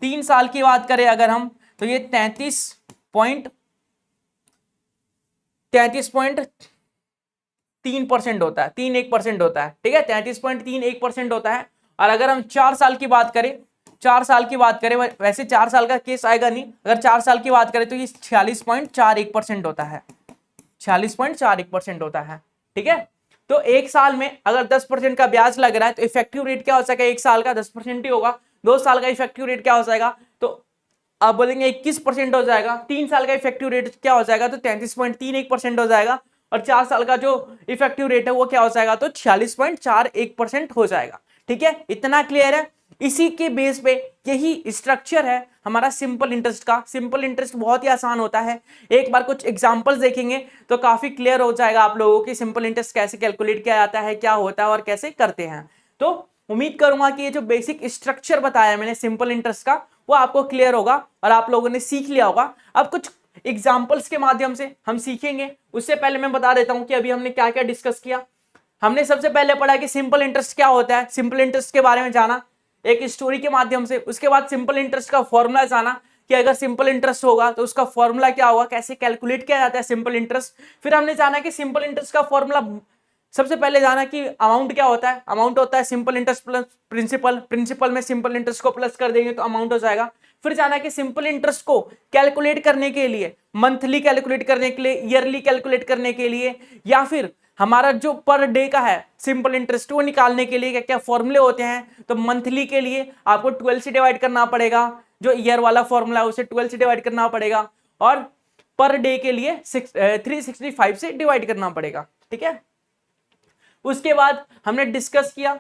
Speaker 1: 3 साल की बात करें अगर हम, तो ये 33.3% होता है, 3.1% होता है, ठीक है, 33.31% होता है। और अगर हम 4 साल की बात करें, 4 साल की बात करें, वैसे 4 साल का केस आएगा नहीं, अगर 4 साल की बात करें तो ये 46.41% होता है, 46.41% होता है, ठीक है। तो 1 साल में अगर 10% का ब्याज लग रहा है तो इफेक्टिव रेट क्या हो सकेगा, 1 साल का 10% ही होगा। 2 साल का इफेक्टिव रेट क्या हो जाएगा, तो आप बोलेंगे 21% हो जाएगा। 3 साल का इफेक्टिव रेट क्या हो जाएगा, तो 33.31% हो जाएगा। और 4 साल का जो इफेक्टिव रेट है वो क्या हो जाएगा, तो 46.41% हो जाएगा, ठीक है। इतना क्लियर है। इसी के बेस पे यही स्ट्रक्चर है हमारा सिंपल इंटरेस्ट का। सिंपल इंटरेस्ट बहुत ही आसान होता है, एक बार कुछ एग्जांपल्स देखेंगे तो काफी क्लियर हो जाएगा आप लोगों की सिंपल इंटरेस्ट कैसे कैलकुलेट किया जाता है, क्या होता है और कैसे करते हैं। तो उम्मीद करूंगा कि ये जो बेसिक स्ट्रक्चर बताया मैंने सिंपल इंटरेस्ट का वो आपको क्लियर होगा और आप लोगों ने सीख लिया होगा। अब कुछ एग्जाम्पल्स के माध्यम से हम सीखेंगे। उससे पहले मैं बता देता हूं कि अभी हमने क्या क्या डिस्कस किया। हमने सबसे पहले पढ़ा कि सिंपल इंटरेस्ट क्या होता है, सिंपल इंटरेस्ट के बारे में जाना एक स्टोरी के माध्यम से। उसके बाद सिंपल इंटरेस्ट का फॉर्मूला जाना कि अगर सिंपल इंटरेस्ट होगा तो उसका फॉर्मूला क्या होगा, कैसे कैलकुलेट किया जाता है सिंपल इंटरेस्ट। फिर हमने जाना कि सिंपल इंटरेस्ट का फॉर्मूला, सबसे पहले जाना कि अमाउंट क्या होता है, अमाउंट होता है simple interest plus principal, principal में सिंपल इंटरेस्ट को प्लस कर देंगे तो अमाउंट हो जाएगा। फिर जाना कि सिंपल इंटरेस्ट को कैलकुलेट करने के लिए, मंथली कैलकुलेट करने के लिए, ईयरली कैलकुलेट करने के लिए, या फिर हमारा जो पर डे का है सिंपल इंटरेस्ट वो निकालने के लिए क्या क्या फॉर्मूले होते हैं। तो मंथली के लिए आपको 12 से डिवाइड करना पड़ेगा, जो ईयर वाला फॉर्मूला है उसे 12 से डिवाइड करना पड़ेगा, और पर डे के लिए 365 से डिवाइड करना पड़ेगा, ठीक है। उसके बाद हमने डिस्कस किया,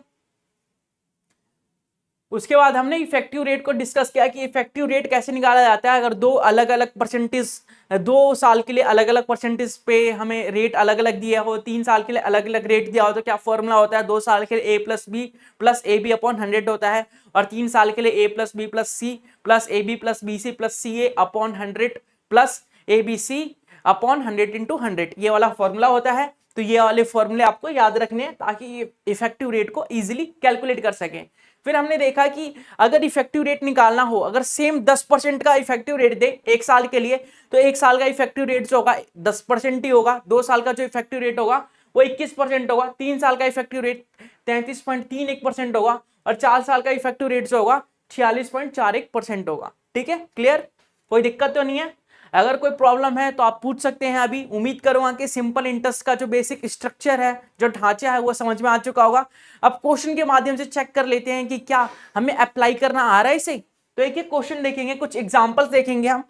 Speaker 1: उसके बाद हमने इफेक्टिव रेट को डिस्कस किया कि इफेक्टिव रेट कैसे निकाला जाता है। अगर दो अलग अलग परसेंटेज, 2 साल के लिए अलग अलग परसेंटेज पे हमें रेट अलग अलग दिया हो, 3 साल के लिए अलग अलग रेट दिया हो, तो क्या फॉर्मूला होता है, 2 साल के लिए a plus B plus A B upon 100 होता है, और 3 साल के लिए a plus B plus C plus A B plus B C plus C A upon 100 plus A B C upon 100 into 100, ये वाला फॉर्मूला होता है। तो ये वाले फॉर्मूले आपको याद रखने हैं ताकि इफेक्टिव रेट को इजीली कैलकुलेट कर सकें। फिर हमने देखा कि अगर इफेक्टिव रेट निकालना हो, अगर सेम 10% का इफेक्टिव रेट दे 1 साल के लिए, तो 1 साल का इफेक्टिव रेट जो होगा 10% ही होगा। 2 साल का जो इफेक्टिव रेट होगा वो 21% होगा। 3 साल का इफेक्टिव रेट 33.31% होगा, और 4 साल का इफेक्टिव रेट जो होगा 46.41% होगा, ठीक है। क्लियर, कोई दिक्कत तो नहीं है। अगर कोई प्रॉब्लम है तो आप पूछ सकते हैं अभी। उम्मीद करूंगा कि सिंपल इंटरेस्ट का जो बेसिक स्ट्रक्चर है, जो ढांचा है, वो समझ में आ चुका होगा। अब क्वेश्चन के माध्यम से चेक कर लेते हैं कि क्या हमें अप्लाई करना आ रहा है इसे। तो एक एक क्वेश्चन देखेंगे, कुछ एग्जाम्पल्स देखेंगे हम,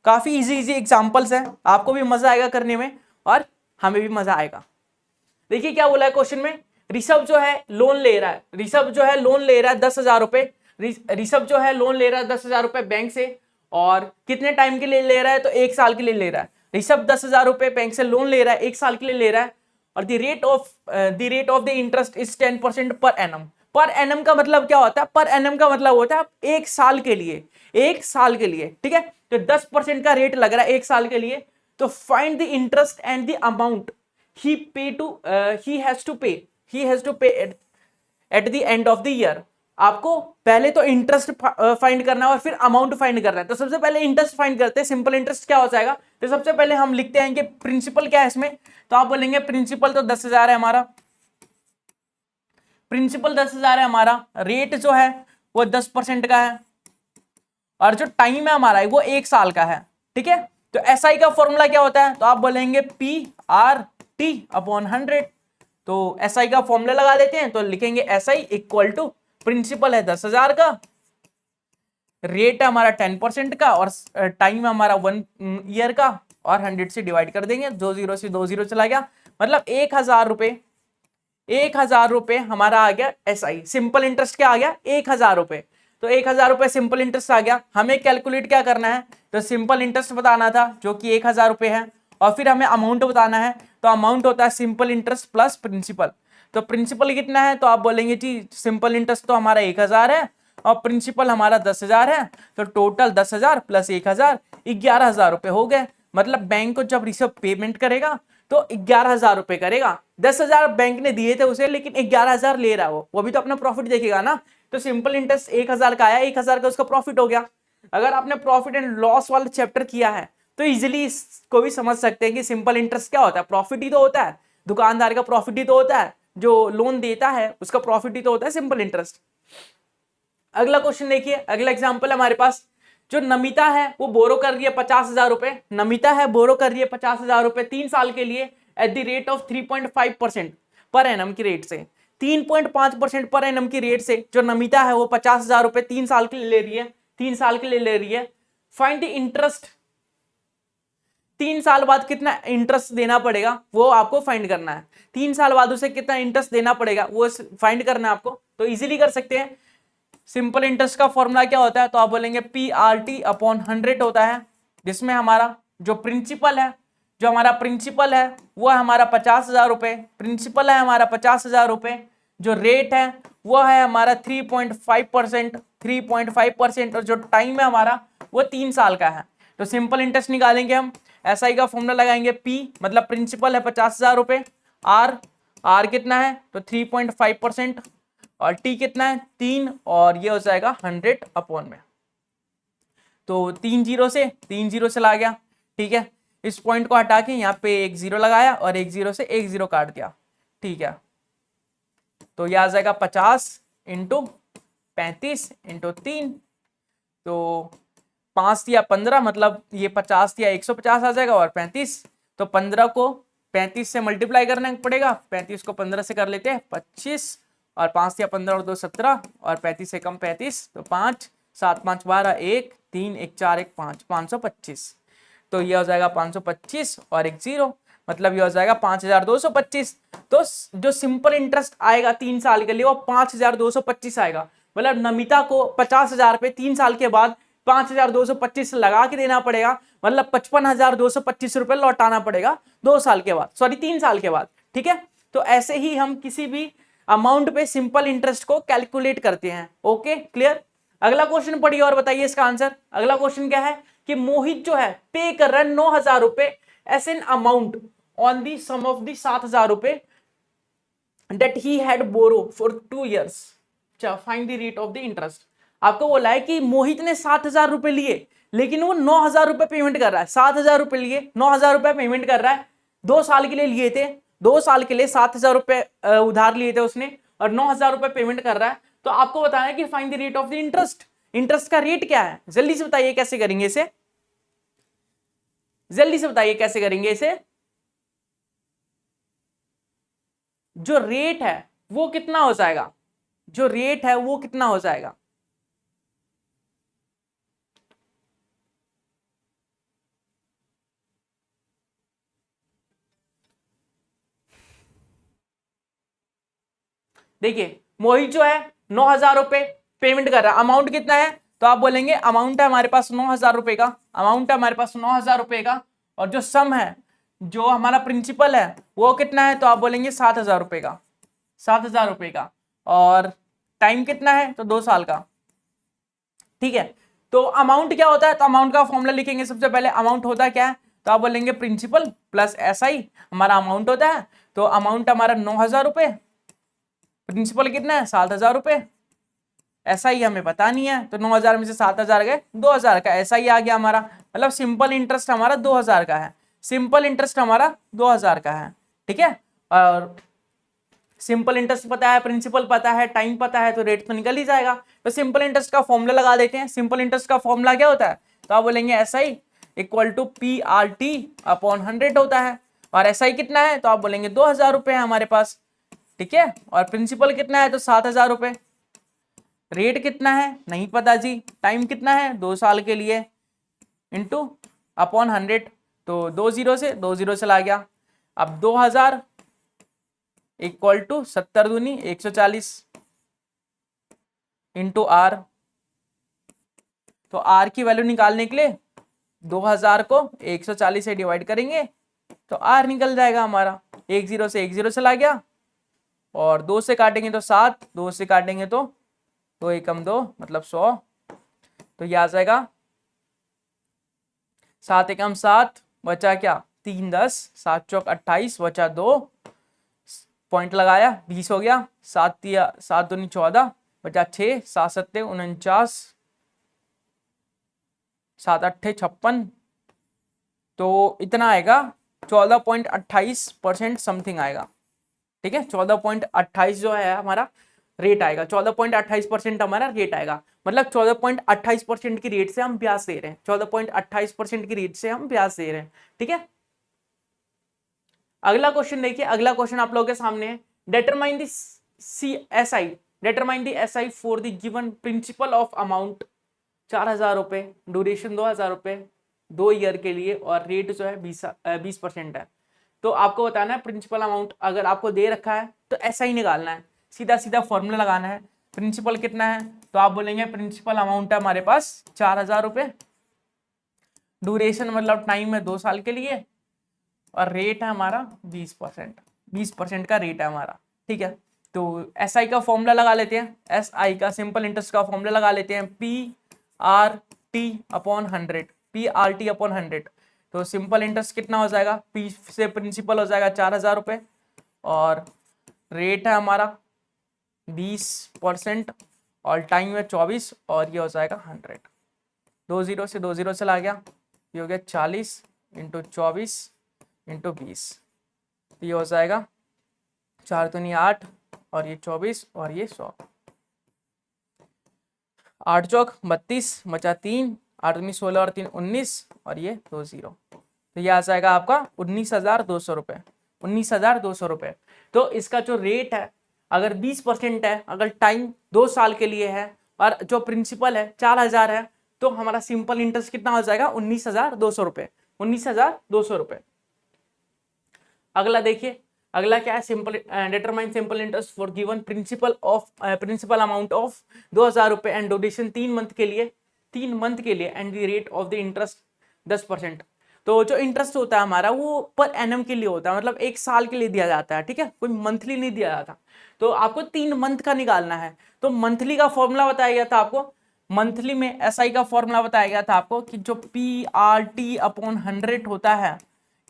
Speaker 1: काफी इजी इजी एग्जाम्पल्स है, आपको भी मजा आएगा करने में और हमें भी मजा आएगा। देखिए क्या बोला है क्वेश्चन में, ऋषभ जो है लोन ले रहा है, ऋषभ जो है लोन ले रहा है 10,000 रुपए, ऋषभ जो है लोन ले रहा है 10,000 रुपए बैंक से, और कितने टाइम के लिए ले रहा है, तो 1 साल के लिए ले रहा है। ऋषभ 10,000 रुपए बैंक से लोन ले रहा है, 1 साल के लिए ले रहा है, और the rate of the interest is 10% per annum. Per annum का मतलब क्या होता है, पर एनम का मतलब होता है 1 साल के लिए, 1 साल के लिए, ठीक है। तो 10% का रेट लग रहा है 1 साल के लिए। तो find the interest and the amount he has to pay at the end of the year। आपको पहले तो इंटरेस्ट फाइंड करना है और फिर अमाउंट फाइंड करना है। तो सबसे पहले इंटरेस्ट फाइंड करते हैं। सिंपल इंटरेस्ट क्या हो जाएगा, तो सबसे पहले हम लिखते हैं कि प्रिंसिपल क्या है इसमें, तो आप बोलेंगे प्रिंसिपल तो 10,000 है हमारा, प्रिंसिपल 10,000 है हमारा, रेट जो है वो 10% का है, और जो टाइम है हमारा वो 1 साल का है। ठीक है, तो एसआई का फॉर्मूला क्या होता है, तो आप बोलेंगे PRT/100। तो एसआई का फॉर्मूला लगा देते हैं, तो लिखेंगे एसआई इक्वल टू प्रिंसिपल है 10,000 का, रेट है हमारा 10% का, और टाइम है हमारा 1 ईयर का, और 100 से डिवाइड कर देंगे, 2 जीरो से 2 जीरो चला गया, मतलब 1,000 रुपए हमारा आ गया एसआई। सिंपल इंटरेस्ट क्या आ गया, 1,000 रुपए। तो 1,000 रुपए सिंपल इंटरेस्ट आ गया। हमें कैलकुलेट क्या करना है, तो सिंपल इंटरेस्ट बताना था जो कि 1,000 रुपए है, और फिर हमें अमाउंट बताना है। तो अमाउंट होता है सिंपल इंटरेस्ट प्लस प्रिंसिपल। तो प्रिंसिपल कितना है, तो आप बोलेंगे जी सिंपल इंटरेस्ट तो हमारा 1,000 है और प्रिंसिपल हमारा 10,000 है, तो टोटल 10,000 प्लस 1,000 11,000 रुपए हो गए। मतलब बैंक को जब रिसिव पेमेंट करेगा तो 11,000 रुपए करेगा। 10,000 बैंक ने दिए थे उसे, लेकिन 11,000 ले रहा है वो भी तो अपना प्रॉफिट देखेगा ना। तो सिंपल इंटरेस्ट 1,000 का आया, 1,000 का उसका प्रॉफिट हो गया। अगर आपने प्रॉफिट एंड लॉस वाला चैप्टर किया है तो इजिली इसको भी समझ सकते हैं कि सिंपल इंटरेस्ट क्या होता है, प्रॉफिट ही तो होता है, दुकानदार का प्रॉफिट ही तो होता है, जो लोन देता है उसका प्रॉफिट ही तो होता है सिंपल इंटरेस्ट। अगला क्वेश्चन देखिए, अगला एग्जांपल है हमारे पास। जो नमिता है वो बोरो कर रही है 50,000 रुपए, नमिता है बोरो कर रही है 50,000 रुपए 3 साल के लिए at the rate of 3.5% per annum की रेट से। 3.5% पर एनम की रेट से जो नमिता है वो 50,000 रुपए 3 साल के लिए ले रही है, 3 साल के लिए ले रही है। फाइंड द इंटरेस्ट, 3 साल बाद कितना इंटरेस्ट देना पड़ेगा वो आपको फाइंड करना है। 3 साल बाद उसे कितना इंटरेस्ट देना पड़ेगा वो फाइंड करना है आपको। तो इजीली कर सकते हैं। सिंपल इंटरेस्ट का फॉर्मूला क्या होता है, तो आप बोलेंगे PRT/100 होता है, जिसमें हमारा जो प्रिंसिपल है, जो हमारा प्रिंसिपल है वो है हमारा 50,000 रुपए, प्रिंसिपल है हमारा 50,000 रुपए, जो रेट है वो है हमारा 3.5%, 3.5%, और जो टाइम है हमारा वो 3 साल का है। तो सिंपल इंटरेस्ट निकालेंगे हम, एसआई का फॉर्मूला लगाएंगे, P मतलब प्रिंसिपल है 50,000 रुपए, R कितना है तो 3.5%, और टी कितना है 3, और ये हो जाएगा 100 अपॉन में। तो 3 जीरो से 3 जीरो चला गया। ठीक है, इस पॉइंट को हटा के यहाँ पे 1 जीरो लगाया और 1 जीरो से 1 जीरो काट दिया। ठीक है, तो ये आ जाएगा 50 इंटू 35 इंटू 3, तो 5 या 15, मतलब ये 50 या 150 आ जाएगा, और 35, तो 15 को 35 से मल्टीप्लाई करना पड़ेगा, 35 को 15 से कर लेते हैं 25, और 5 या 15 और 2 17, और 35 से कम 35, तो 5 7 5 12 1 3 1 4 1 5 525। तो ये हो जाएगा 525 और 1 जीरो, मतलब ये हो जाएगा 5,225। तो जो सिंपल इंटरेस्ट आएगा 3 साल के लिए वो 5,225 आएगा। मतलब नमिता को 50,000 पे 3 साल के बाद 5,225 लगा के देना पड़ेगा, मतलब 55,225 रुपए लौटाना पड़ेगा 2 साल के बाद, सॉरी 3 साल के बाद। ठीक है, तो ऐसे ही हम किसी भी अमाउंट पे सिंपल इंटरेस्ट को कैलकुलेट करते हैं। Okay, clear. अगला क्वेश्चन पढ़िए और बताइए इसका आंसर। अगला क्वेश्चन क्या है कि मोहित जो है पे कर रहा है 9,000 रुपए as an amount on the sum of the 7,000 रुपए that he had borrow for 2 years। Find the rate of the interest. आपको बोला है कि मोहित ने 7,000 रुपए लिए, लेकिन वो 9,000 रुपए पेमेंट कर रहा है। 7,000 रुपए लिए 9,000 रुपए पेमेंट कर रहा है, 2 साल के लिए लिए थे, 2 साल के लिए 7,000 रुपए उधार लिए थे उसने, और 9,000 रुपए पेमेंट कर रहा है। तो आपको बताना है कि find the rate of the interest. Interest का रेट क्या है, जल्दी से बताइए कैसे करेंगे इसे, जल्दी से बताइए कैसे करेंगे इसे। जो रेट है वो कितना हो जाएगा, जो रेट है वो कितना हो जाएगा। देखिए मोहित जो है 9,000 रुपए पेमेंट कर रहा है, अमाउंट कितना है, तो आप बोलेंगे अमाउंट है हमारे पास 9,000 रुपए का, अमाउंट है हमारे पास 9,000 रुपए का, और जो सम है, जो हमारा प्रिंसिपल है वो कितना है, तो आप बोलेंगे 7,000 रुपए का, 7,000 रुपए का, और टाइम कितना है, तो 2 साल का। ठीक है, तो अमाउंट क्या होता है, तो अमाउंट का फॉर्मूला लिखेंगे। सबसे पहले अमाउंट होता है क्या है, तो आप बोलेंगे प्रिंसिपल प्लस एसआई हमारा अमाउंट होता है। तो अमाउंट हमारा 9,000 रुपए, प्रिंसिपल कितना है 7,000 रुपए, ऐसा ही हमें पता नहीं है, तो 9,000 में से 7,000 गए 2,000 का, ऐसा ही आ गया हमारा। मतलब सिंपल इंटरेस्ट हमारा 2,000 का है, सिंपल इंटरेस्ट हमारा 2,000 का है। ठीक है, और सिंपल इंटरेस्ट पता है, प्रिंसिपल पता है, टाइम पता है, तो रेट तो निकल ही जाएगा। तो सिंपल इंटरेस्ट का फॉर्मूला लगा देते हैं। सिंपल इंटरेस्ट का फॉर्मूला क्या होता है? तो आप बोलेंगे SI equal to PRT upon 100 होता है। और SI कितना है? तो आप बोलेंगे 2000 रुपये है हमारे पास, ठीक है। और प्रिंसिपल कितना है? तो 7000 रुपये। रेट कितना है? नहीं पता जी। टाइम कितना है? 2 साल के लिए, इंटू अपॉन 100, तो 2 जीरो चला गया। अब 2000 इक्वल टू 70 दूनी 140 इंटू R। तो R की वैल्यू निकालने के लिए 2000 को 140 से डिवाइड करेंगे तो R निकल जाएगा हमारा। 10 से 10 चला गया, और 2 से काटेंगे तो 7, 2 से काटेंगे तो 2 एकम 2 मतलब 100। तो ये आ जाएगा 7 एकम 7 बचा क्या? 3 10, 7 चौक 28 बचा 2, पॉइंट लगाया 20 हो गया। 7 दूनी 14 बचा 6, 7 सत्ते 49, 7 अट्ठे 56। तो इतना आएगा 14.28% समथिंग आएगा, ठीक है। 14.28 जो है हमारा रेट आएगा, 14.28% हमारा रेट आएगा। मतलब 14.28% की रेट से हम ब्याज दे रहे हैं, 14.28% की रेट से हम ब्याज दे रहे हैं, ठीक है। अगला क्वेश्चन देखिए, अगला क्वेश्चन आप लोगों के सामने है। Determine the SI, determine the SI for the given principle of amount 4000 रुपए, ड्यूरेशन 2000 रुपए 2 ईयर के लिए, और रेट जो है 20% है। तो आपको बताना है प्रिंसिपल अमाउंट, अगर आपको दे रखा है तो SI निकालना है, सीधा सीधा फॉर्मूला लगाना है। प्रिंसिपल कितना है? तो आप बोलेंगे प्रिंसिपल अमाउंट है हमारे पास 4000 रुपए, ड्यूरेशन मतलब टाइम है 2 साल के लिए, और रेट है हमारा 20%, 20% का रेट है हमारा, ठीक है। तो SI का फॉर्मूला लगा लेते हैं, SI का सिंपल इंटरेस्ट का फॉर्मूला लगा लेते हैं, PRT अपॉन 100, PRT अपॉन 100। तो सिंपल इंटरेस्ट कितना हो जाएगा? P से प्रिंसिपल हो जाएगा 4000 रुपये, और रेट है हमारा 20%, और टाइम है 24, और ये हो जाएगा 100। 2 से 2 चला गया, ये हो गया 40 इंटू 24 इंटू 20, तो ये हो जाएगा 4 दूनी 8, और ये 24, और ये 100। 8 चौक 32 बचा 3, 8 दूनी 16 और 3 19, और ये 20। तो ये आ जाएगा आपका 19,200 रुपये, 19,200 रुपये। तो इसका जो रेट है अगर 20% है, अगर टाइम 2 साल के लिए है, और जो प्रिंसिपल है 4000 है, तो हमारा सिंपल इंटरेस्ट कितना हो जाएगा? 19,200 रुपये, 19,200 रुपये। अगला देखिए, अगला क्या है? Simple determine simple interest for given principal amount of 2000 रुपये एंड ड्यूरेशन 3 मंथ के लिए, 3 मंथ के लिए, and the rate of the interest 10%। तो जो इंटरेस्ट होता है हमारा वो पर एनम के लिए होता है, मतलब 1 साल के लिए दिया जाता है, ठीक है, कोई मंथली नहीं दिया जाता। तो आपको 3 मंथ का निकालना है। तो मंथली का फॉर्मूला बताया गया था आपको, मंथली में SI का फॉर्मूला बताया गया था आपको कि जो PRT अपॉन 100 होता है,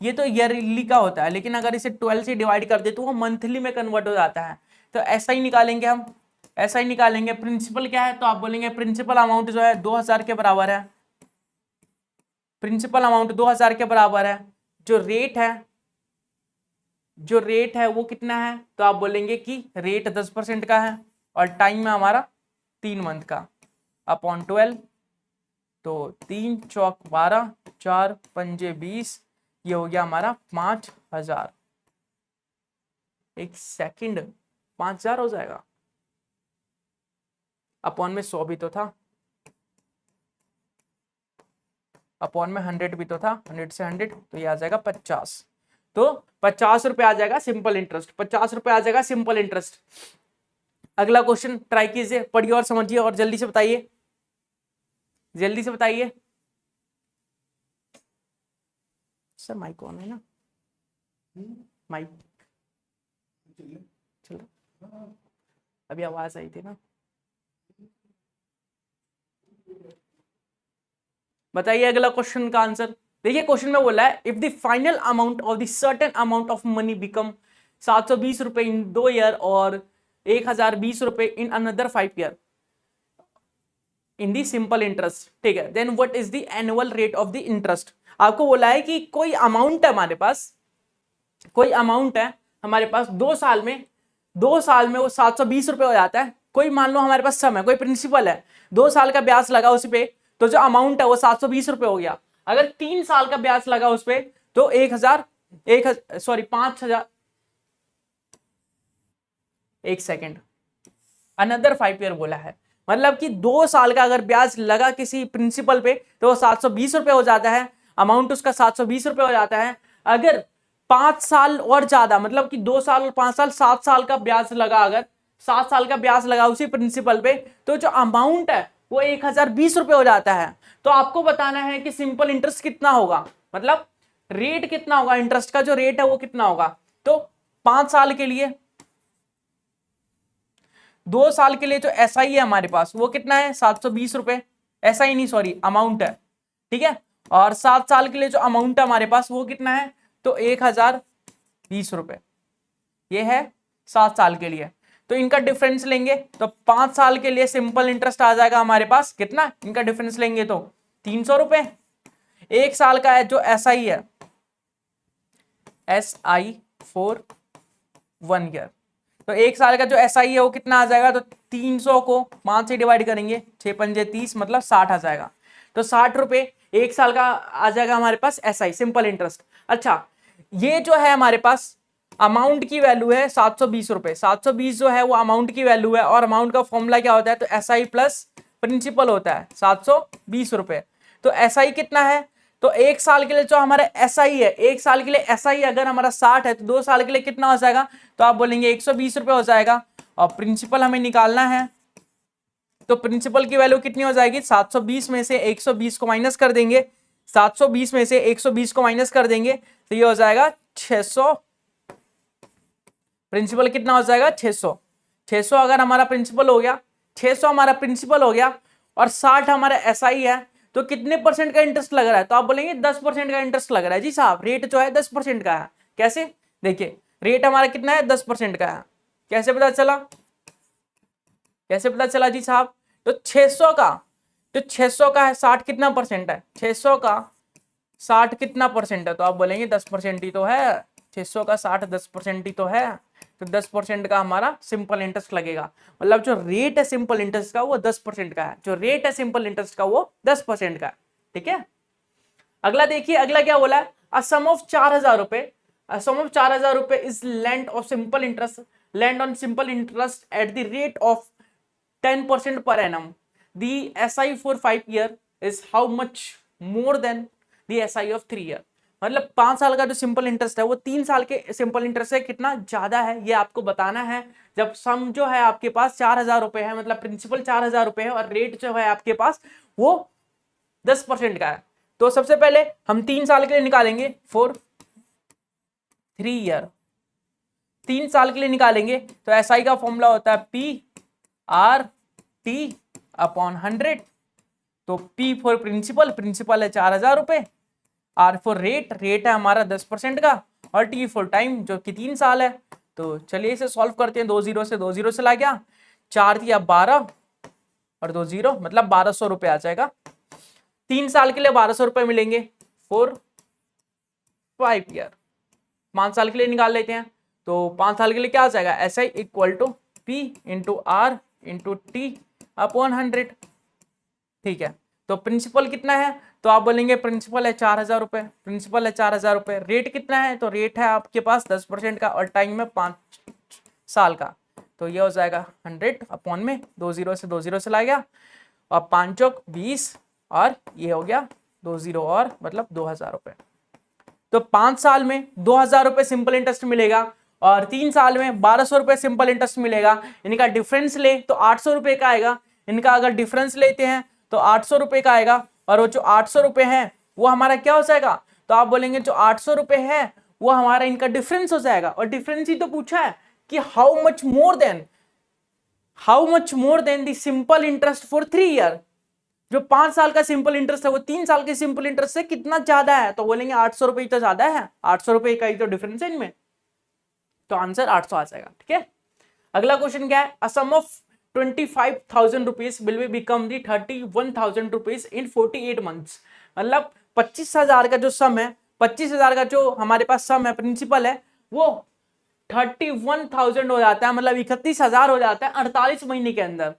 Speaker 1: ये तो ईयरली का होता है, लेकिन अगर इसे 12 से डिवाइड कर दे तो वो मंथली में कन्वर्ट हो जाता है। तो SI निकालेंगे हम, SI निकालेंगे। प्रिंसिपल क्या है? तो आप बोलेंगे प्रिंसिपल अमाउंट जो है 2000 के बराबर है, प्रिंसिपल अमाउंट 2000 के बराबर है। जो रेट है वो कितना है? तो आप बोलेंगे कि रेट 10% का है, और टाइम है हमारा 3 मंथ का, अपॉन 12। तो 3 चौक 12, 4 पंजे 20, ये हो गया हमारा 5000। एक सेकंड, 5000 हो जाएगा, अपॉन में 100 भी तो था, अपॉन में 100 भी तो था, 100 से 100, तो ये आ जाएगा 50। तो 50 रुपये आ जाएगा सिंपल इंटरेस्ट, 50 रुपये आ जाएगा सिंपल इंटरेस्ट। अगला क्वेश्चन ट्राई कीजिए, पढ़िए और समझिए, और जल्दी से बताइए, जल्दी से बताइए। सर माइक ऑन है ना? माइक चलो, अभी आवाज आई थी ना। बताइए अगला क्वेश्चन का आंसर। देखिए क्वेश्चन में बोला है, if the final amount of the certain amount of money become 720 रुपए इन 2 ईयर और 1020 रुपए in another 5 year in the simple interest, ठीक है, then what is the annual rate of the interest. आपको बोला है कि कोई अमाउंट है हमारे पास, कोई अमाउंट है हमारे पास 2 साल में 2 साल में वो 720 रुपये हो जाता है। कोई मान लो हमारे पास सम है, कोई प्रिंसिपल है, 2 साल का ब्याज लगा उस पे, तो जो अमाउंट है वो 720 रुपये हो गया। अगर 3 साल का ब्याज लगा उस पे तो 5,000, एक सेकेंड, अनदर 5 ईयर बोला है, मतलब कि 2 साल का अगर ब्याज लगा किसी प्रिंसिपल पे तो वो 720 रुपये हो जाता है, अमाउंट उसका 720 रुपये हो जाता है। अगर 5 साल और ज्यादा, मतलब कि 2 साल और 5 साल, 7 साल का ब्याज लगा, अगर 7 साल का ब्याज लगा उसी प्रिंसिपल पे, तो जो अमाउंट है वो 1,020 रुपये हो जाता है। तो आपको बताना है कि सिंपल इंटरेस्ट कितना होगा, मतलब रेट कितना होगा, इंटरेस्ट का जो रेट है वो कितना होगा। तो 5 साल के लिए, 2 साल के लिए जो SI है हमारे पास वो कितना है, 720 रुपये, SI नहीं सॉरी अमाउंट है, ठीक है। और 7 साल के लिए जो अमाउंट है हमारे पास वो कितना है, तो 1,020 रुपये, ये है 7 साल के लिए। तो इनका डिफरेंस लेंगे तो 5 साल के लिए सिंपल इंटरेस्ट आ जाएगा हमारे पास कितना, इनका डिफरेंस लेंगे तो 300 रुपये। 1 साल का है जो SI है, SI फॉर 1 ईयर, तो 1 साल का जो SI है वो कितना आ जाएगा, तो 300 को 5 से डिवाइड करेंगे, 6 पंजे 30, मतलब 60 आ जाएगा। तो 60 रुपये 1 साल का आ जाएगा हमारे पास SI सिंपल इंटरेस्ट। अच्छा, ये जो है हमारे पास अमाउंट की वैल्यू है 720 रुपये, 720 जो है वो अमाउंट की वैल्यू है, और अमाउंट का फॉर्मूला क्या होता है, तो SI प्लस प्रिंसिपल होता है 720 रुपये। तो SI कितना है, तो 1 साल के लिए जो हमारा SI है, 1 साल के लिए SI अगर हमारा 60 है तो 2 साल के लिए कितना हो जाएगा, तो आप बोलेंगे 120 रुपये हो जाएगा। और प्रिंसिपल हमें निकालना है, तो प्रिंसिपल की वैल्यू कितनी हो जाएगी, 720 में से 120 को माइनस कर देंगे, 720 में से 120 को माइनस कर देंगे तो ये हो जाएगा 600। प्रिंसिपल कितना हो जाएगा, 600। 600 अगर हमारा प्रिंसिपल हो गया, 600 हमारा प्रिंसिपल हो गया, और 60 हमारा SI है, तो कितने परसेंट का इंटरेस्ट लग रहा है, तो आप बोलेंगे 10% का इंटरेस्ट लग रहा है। जी साहब, रेट जो है 10% का है। कैसे, देखिए रेट हमारा कितना है, 10% का है। कैसे पता चला, कैसे पता चला जी साहब, तो 600 का, तो 600 का है 60 कितना परसेंट है, 600 का 60 कितना परसेंट है, तो आप बोलेंगे 10% ही तो है, 600 का 60 10% ही तो है, तो 10% का हमारा सिंपल इंटरेस्ट लगेगा। मतलब जो रेट है सिंपल इंटरेस्ट का वो 10% का है, जो रेट है सिंपल इंटरेस्ट का वो 10% का है, ठीक है। अगला देखिए, अगला क्या बोला है, अ सम ऑफ 4,000 रुपए, अ सम ऑफ 4,000 रुपए is lend of simple interest, lend on simple interest at the rate of 10% per annum. The SI for 5 year is how much more than the SI of 3 year. मतलब 5 साल का जो simple interest है वो 3 साल के simple interest से कितना ज्यादा है, ये आपको बताना है। जब सम जो है आपके पास 4,000 रुपए है, मतलब प्रिंसिपल 4,000 रुपए है, और रेट जो है आपके पास वो 10% का है। तो सबसे पहले हम 3 साल के लिए निकालेंगे, फॉर 3 ईयर, 3 साल के लिए निकालेंगे तो SI का फॉर्मूला होता है PRT अपॉन 100। तो P फॉर प्रिंसिपल, प्रिंसिपल है 4,000 रुपए, R फॉर रेट, रेट है हमारा 10% का, और T फॉर टाइम जो कि 3 साल है। तो चलिए इसे सॉल्व करते हैं, 2 जीरो से 2 जीरो से ला गया, 4 दिया 12 और 2 जीरो, मतलब 1,200 रुपये आ जाएगा। 3 साल के लिए 1,200 रुपये मिलेंगे फॉर 5 ईयर। 5 साल के लिए निकाल लेते हैं, तो 5 साल के लिए क्या आ जाएगा, SI equal to P into R into T upon 100, ठीक है। तो प्रिंसिपल कितना है, तो आप बोलेंगे प्रिंसिपल है 4,000 रुपए, प्रिंसिपल है 4,000 रुपए, रेट कितना है, तो रेट है आपके पास 10% का, और टाइम में 5 साल का, तो ये हो जाएगा 100 अपॉन में 2 जीरो से 2 जीरो से ला गया, और 5 चौक 20, और ये हो गया 2 जीरो और मतलब 2,000 रुपए। तो 5 साल में 2,000 रुपए सिंपल इंटरेस्ट मिलेगा, और 3 साल में 1,200 रुपए सिंपल इंटरेस्ट मिलेगा। इनका डिफरेंस ले तो 800 रुपए का आएगा, इनका अगर डिफरेंस लेते हैं तो 800 रुपए का आएगा, और वो जो 800 रुपए है वो हमारा क्या हो जाएगा, तो आप बोलेंगे जो 800 रुपए है वो हमारा इनका डिफरेंस हो जाएगा। और डिफरेंस ही तो पूछा है कि how much more than the simple interest for 3 year. जो 5 साल का सिंपल इंटरेस्ट है वो 3 साल के सिंपल इंटरेस्ट से कितना ज्यादा है, तो बोलेंगे 800 रुपए तो ज्यादा है, 800 रुपए का ही तो डिफरेंस है इनमें, तो आंसर 800 आ जाएगा, ठीक है। अगला क्वेश्चन क्या है, a sum of 25,000 rupees will be become the 31,000 rupees in 48 months. मतलब 25,000 का जो सम है, 25,000 का जो हमारे पास सम है, प्रिंसिपल है, वो 31,000 हो जाता है, मतलब 31,000 हो जाता है 48 महीने के अंदर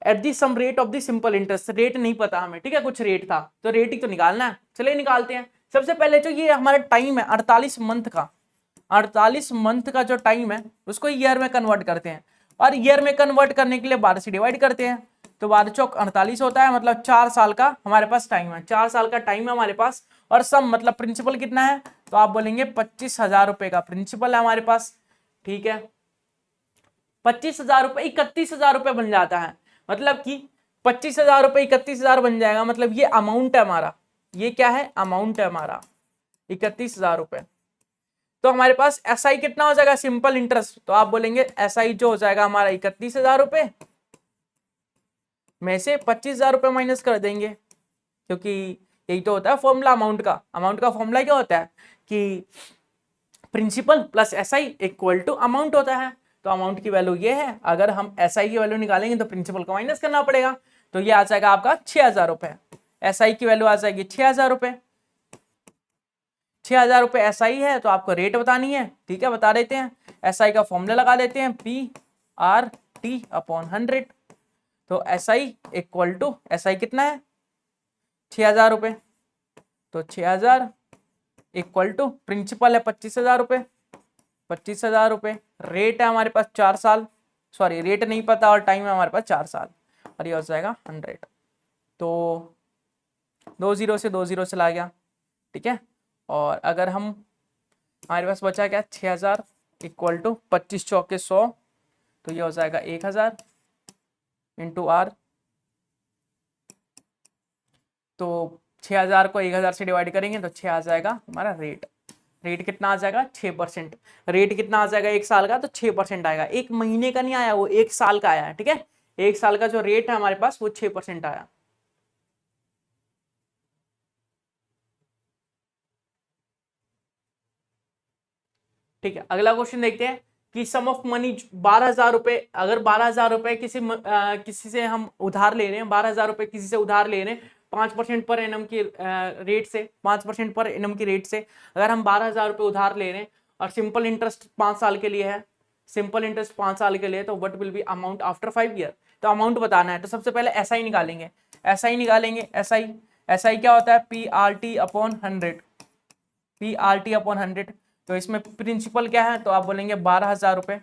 Speaker 1: at the same rate of the simple interest. Rate नहीं पता हमें, ठीक है, कुछ रेट था तो रेट ही तो निकालना है। चलिए निकालते हैं। सबसे पहले जो ये हमारा टाइम है 48 मंथ का, 48 मंथ का जो टाइम है उसको ईयर में कन्वर्ट करते हैं, और ईयर में कन्वर्ट करने के लिए 12 से डिवाइड करते हैं, तो 12 चौक 48 होता है, मतलब 4 साल का हमारे पास टाइम है, 4 साल का टाइम है हमारे पास। और सम मतलब प्रिंसिपल कितना है, तो आप बोलेंगे 25,000 रुपए का प्रिंसिपल है हमारे पास, ठीक है। 25,000 रुपए 31,000 रुपए बन जाता है, मतलब कि 25,000 रुपए 31,000 बन जाएगा, मतलब ये अमाउंट है हमारा, ये क्या है, अमाउंट है हमारा 31,000 रुपए। तो हमारे पास एसआई कितना हो जाएगा, सिंपल इंटरेस्ट, तो आप बोलेंगे एसआई जो हो जाएगा हमारा 31,000 रुपए में से 25,000 रुपए माइनस कर देंगे, क्योंकि यही तो होता है फॉर्मूला अमाउंट का। अमाउंट का फॉर्मूला क्या होता है कि principal plus SI equal to amount होता है। तो अमाउंट की वैल्यू ये है, अगर हम एसआई की वैल्यू निकालेंगे तो प्रिंसिपल को माइनस करना पड़ेगा, तो ये आ जाएगा आपका 6,000 रुपए। एसआई की वैल्यू आ जाएगी 6,000 रुपए, 6,000 रुपए एसआई है, तो आपको रेट बतानी है, ठीक है, बता देते हैं। एसआई का फॉर्मूला लगा देते हैं, PRT/100। तो एसआई इक्वल टू, एसआई कितना है 6,000 रुपए, तो 6,000 इक्वल टू प्रिंसिपल है 25,000 रुपए, 25,000 रुपए, रेट है हमारे पास 4 साल, सॉरी रेट नहीं पता और टाइम है हमारे पास 4 साल, और ये हो जाएगा 100। तो 2 0 से 2 0 चला गया, ठीक है। और अगर हम, हमारे पास बचा क्या 6,000 इक्वल टू 25 चौके 100, तो ये हो जाएगा 1,000 इंटू आर। तो 6,000 को 1,000 से डिवाइड करेंगे तो 6 आ जाएगा हमारा रेट। रेट कितना आ जाएगा 6%। रेट कितना आ जाएगा 1 साल का, तो 6% आएगा। 1 महीने का नहीं आया, वो 1 साल का आया है, ठीक है। 1 साल का जो रेट है हमारे पास वो 6% आया। ठीक है, अगला क्वेश्चन देखते हैं कि सम ऑफ मनी 12,000 रुपए, अगर 12,000 रुपए किसी से हम उधार ले रहे हैं, 12,000 रुपए किसी से उधार ले रहे हैं 5% पर एनम की रेट से, 5% पर एनम की रेट से अगर हम 12,000 रुपए उधार ले रहे हैं और सिंपल इंटरेस्ट 5 साल के लिए है, सिंपल इंटरेस्ट 5 साल के लिए, तो what will be amount after 5 year. तो अमाउंट बताना है, तो सबसे पहले एसआई निकालेंगे, एसआई निकालेंगे। एसआई एसआई क्या होता है, PRT/100, PRT/100। तो इसमें प्रिंसिपल क्या है, तो आप बोलेंगे 12,000 रुपए।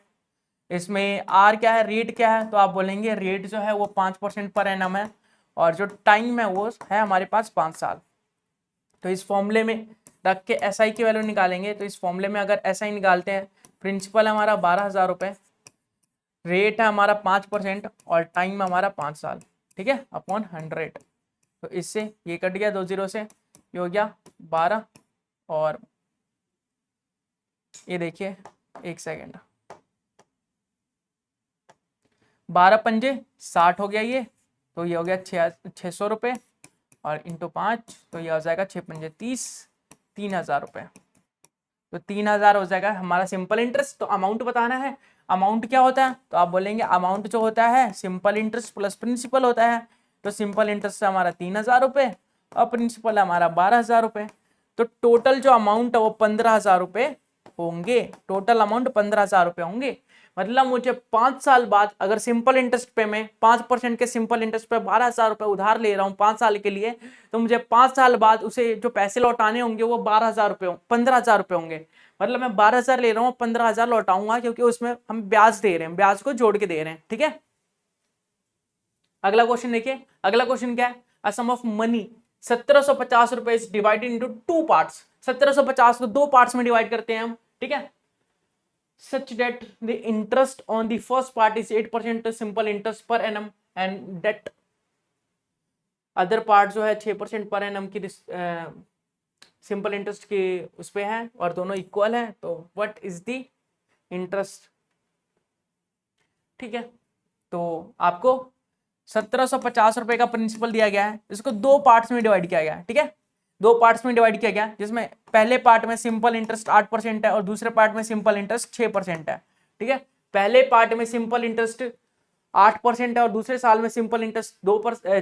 Speaker 1: इसमें आर क्या है, रेट क्या है, तो आप बोलेंगे रेट जो है वो 5% पर एनम है, और जो टाइम है वो है हमारे पास 5 साल। तो इस फॉर्मूले में रख के एसआई की वैल्यू निकालेंगे। तो इस फॉर्मूले में अगर एसआई निकालते हैं, प्रिंसिपल हमारा 12,000 रुपए, रेट है हमारा 5% और टाइम हमारा 5 साल, ठीक है, अपॉन 100। तो इससे ये कट गया 2 0 से, ये हो गया 12, और ये देखिए 1 सेकेंड, 12 पंजे 60 हो गया ये, तो ये हो गया 600 रुपये, और इंटू 5 तो ये हो जाएगा 6 पंजे 30, 3,000 रुपये। तो 3,000 हो जाएगा हमारा सिंपल इंटरेस्ट। तो अमाउंट बताना है, अमाउंट क्या होता है, तो आप बोलेंगे अमाउंट जो होता है सिंपल इंटरेस्ट प्लस प्रिंसिपल होता है। तो सिंपल इंटरेस्ट हमारा 3,000 रुपये और प्रिंसिपल हमारा 12,000 रुपये। तो टोटल जो अमाउंट है वो 15,000 रुपये होंगे, टोटल अमाउंट 15,000 रुपये होंगे। मतलब मुझे 5 साल बाद अगर सिंपल इंटरेस्ट पे मैं 5% के सिंपल इंटरेस्ट पे 12,000 रुपये उधार ले रहा हूँ 5 साल के लिए, तो मुझे 5 साल बाद उसे जो पैसे लौटाने होंगे वो 12,000 रुपये 15,000 रुपये होंगे। मतलब मैं 12,000 ले रहा हूँ, 15,000 लौटाऊंगा, क्योंकि उसमें हम ब्याज दे रहे हैं, ब्याज को जोड़ के दे रहे हैं, ठीक है। अगला क्वेश्चन देखिए, अगला क्वेश्चन क्या है, अ सम ऑफ मनी 1,750 रुपए इज डिवाइडेड इनटू 2 पार्ट्स। 1,750 को 2 पार्ट्स में डिवाइड करते हैं हम, ठीक है। such that the interest on the first part is 8% simple interest per annum and that other part जो है 6% पर एनम की सिंपल इंटरेस्ट के उस पे है, और दोनों इक्वल है। तो व्हाट इज द इंटरेस्ट, ठीक है। तो आपको 1,750 रुपए का प्रिंसिपल दिया गया है, इसको 2 पार्ट्स में डिवाइड किया गया है, ठीक है। 2 पार्ट्स में डिवाइड किया गया, जिसमें पहले पार्ट में सिंपल इंटरेस्ट 8% है और दूसरे पार्ट में सिंपल इंटरेस्ट 6% है, ठीक है। पहले पार्ट में सिंपल इंटरेस्ट 8% है और दूसरे साल में सिंपल इंटरेस्ट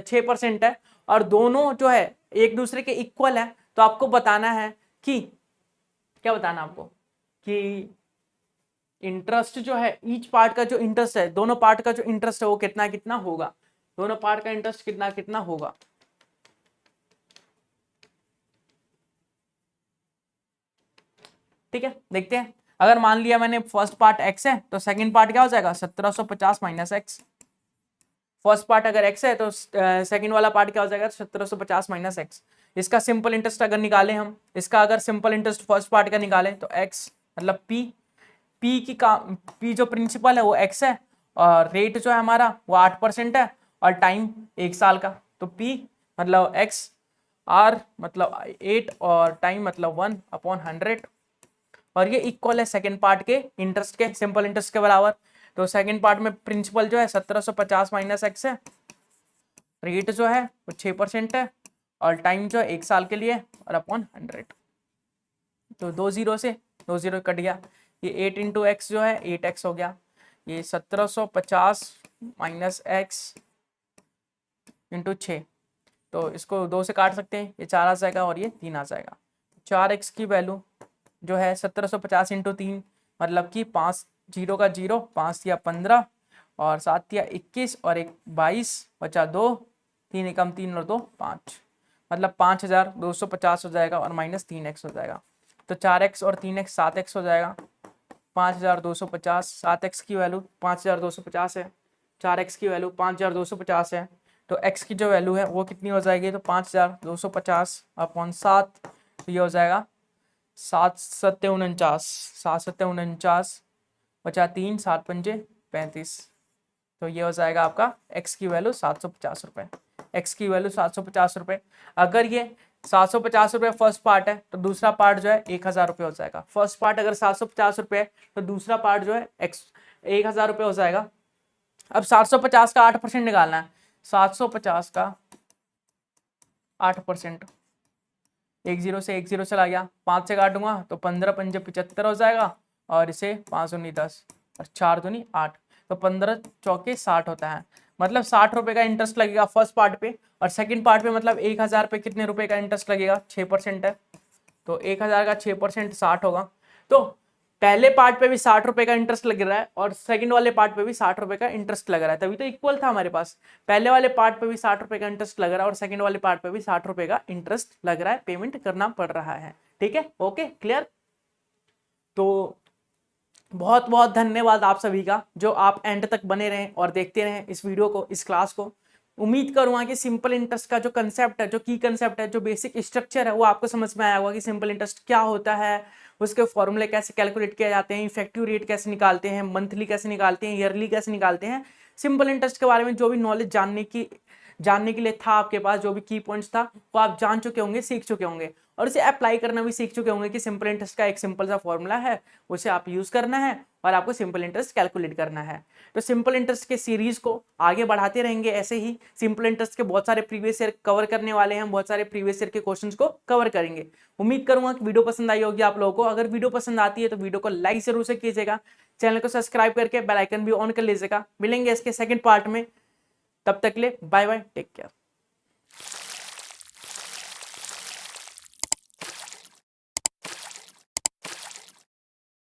Speaker 1: 6% है, और दोनों जो है एक दूसरे के इक्वल है। तो आपको बताना है कि क्या बताना है आपको कि इंटरेस्ट जो है ईच पार्ट का जो इंटरेस्ट है, दोनों पार्ट का जो इंटरेस्ट है वो कितना कितना होगा, दोनों पार्ट का इंटरेस्ट कितना कितना होगा। ठीक है, देखते हैं। अगर मान लिया मैंने फर्स्ट पार्ट x है तो सेकंड पार्ट क्या हो जाएगा 1750 माइनस एक्स। फर्स्ट पार्ट अगर x है तो सेकंड वाला पार्ट क्या हो जाएगा 1750 माइनस एक्स। इसका सिंपल इंटरेस्ट अगर निकालें हम, इसका अगर सिंपल इंटरेस्ट फर्स्ट पार्ट का निकालें तो x मतलब p जो प्रिंसिपल है वो x है और रेट जो है हमारा वो 8% है और टाइम 1 साल का, तो p मतलब x, r मतलब 8 और टाइम मतलब 1/100 और ये इक्वल है सेकेंड पार्ट के इंटरेस्ट के, सिंपल इंटरेस्ट के बराबर। तो सेकेंड पार्ट में प्रिंसिपल जो है 1750 माइनस एक्स है, रेट जो है वो 6% है और टाइम जो है 1 साल के लिए और अपॉन 100। तो 2 जीरो से 2 जीरो कट गया, ये 8 इंटू एक्स जो है 8x हो गया, ये 1750 माइनस एक्स इंटू 6, तो इसको 2 से काट सकते हैं, ये 4 आ जाएगा और ये 3 आ जाएगा। 4x की वैल्यू जो है 1750 इंटू 3 मतलब कि 5 जीरो का 0, 5 या 15 और 7 या 21 और 1 22 बचा 2, 3 एकम 3 और 2 5, मतलब 5250 हो जाएगा और माइनस 3x हो जाएगा। तो 4x और 3x 7x हो जाएगा, 5250, 7x की वैल्यू 5250 है, 4x की वैल्यू 5250 है, तो x की जो वैल्यू है वो कितनी हो जाएगी, तो 5250 अपॉन 7, तो ये हो जाएगा 7 सत्ते 49, 7 सत्ते 49 बचा 3, 7 पंजे 35, तो ये हो जाएगा आपका x की वैल्यू 750 रुपये। x की वैल्यू 750 रुपये। अगर ये 750 रुपये फर्स्ट पार्ट है तो दूसरा पार्ट जो है 1000 रुपये हो जाएगा। फर्स्ट पार्ट अगर 750 रुपये है तो दूसरा पार्ट जो है 1000 रुपये हो जाएगा। अब 750 का 8% निकालना है, 750 का 8%, 1 जीरो से 1 जीरो चला गया, 5 से काटूंगा तो 15 पंजे 75 हो जाएगा और इसे 5 दूनी 10 और 4 दूनी 8, तो 15 चौके 60 होता है। मतलब 60 रुपये का इंटरेस्ट लगेगा फर्स्ट पार्ट पे और सेकंड पार्ट पे मतलब 1000 पे कितने रुपए का इंटरेस्ट लगेगा, 6% है, तो 1000 का 6% 60 होगा। तो पहले पार्ट पे भी 60 रुपए का इंटरेस्ट लग रहा है और सेकंड वाले पार्ट पे भी 60 रुपए का इंटरेस्ट लग रहा है, तभी तो इक्वल था हमारे पास। पहले वाले पार्ट पे भी 60 रुपए का इंटरेस्ट लग रहा है और सेकंड वाले पार्ट पे भी 60 रुपए का इंटरेस्ट लग रहा है, पेमेंट करना पड़ रहा है। ठीक है, ओके, क्लियर। तो बहुत बहुत धन्यवाद आप सभी का जो आप एंड तक बने रहें और देखते रहें इस वीडियो को, इस क्लास को। उम्मीद करूंगा कि सिंपल इंटरेस्ट का जो कंसेप्ट है, जो की कंसेप्ट है, जो बेसिक स्ट्रक्चर है वो आपको समझ में आया होगा कि सिंपल इंटरेस्ट क्या होता है, उसके फॉर्मूले कैसे कैलकुलेट किए जाते हैं, इफेक्टिव रेट कैसे निकालते हैं, मंथली कैसे निकालते हैं, ईयरली कैसे निकालते हैं। सिंपल इंटरेस्ट के बारे में जो भी नॉलेज जानने के लिए था आपके पास, जो भी की पॉइंट्स था वो आप जान चुके होंगे, सीख चुके होंगे और इसे अप्लाई करना भी सीख चुके होंगे कि सिंपल इंटरेस्ट का एक सिंपल सा फॉर्मूला है, उसे आप यूज करना है और आपको सिंपल इंटरेस्ट कैलकुलेट करना है। तो सिंपल इंटरेस्ट के सीरीज को आगे बढ़ाते रहेंगे ऐसे ही। सिंपल इंटरेस्ट के बहुत सारे प्रीवियस ईयर कवर करने वाले हैं, बहुत सारे प्रीवियस ईयर के क्वेश्चंस को कवर करेंगे। उम्मीद करूंगा कि वीडियो पसंद आई होगी आप लोगों को। अगर वीडियो पसंद आती है तो वीडियो को लाइक जरूर से कीजिएगा, चैनल को सब्सक्राइब करके बेल आइकन भी ऑन कर लीजिएगा। मिलेंगे इसके सेकंड पार्ट में, तब तक के लिए बाय बाय, टेक केयर।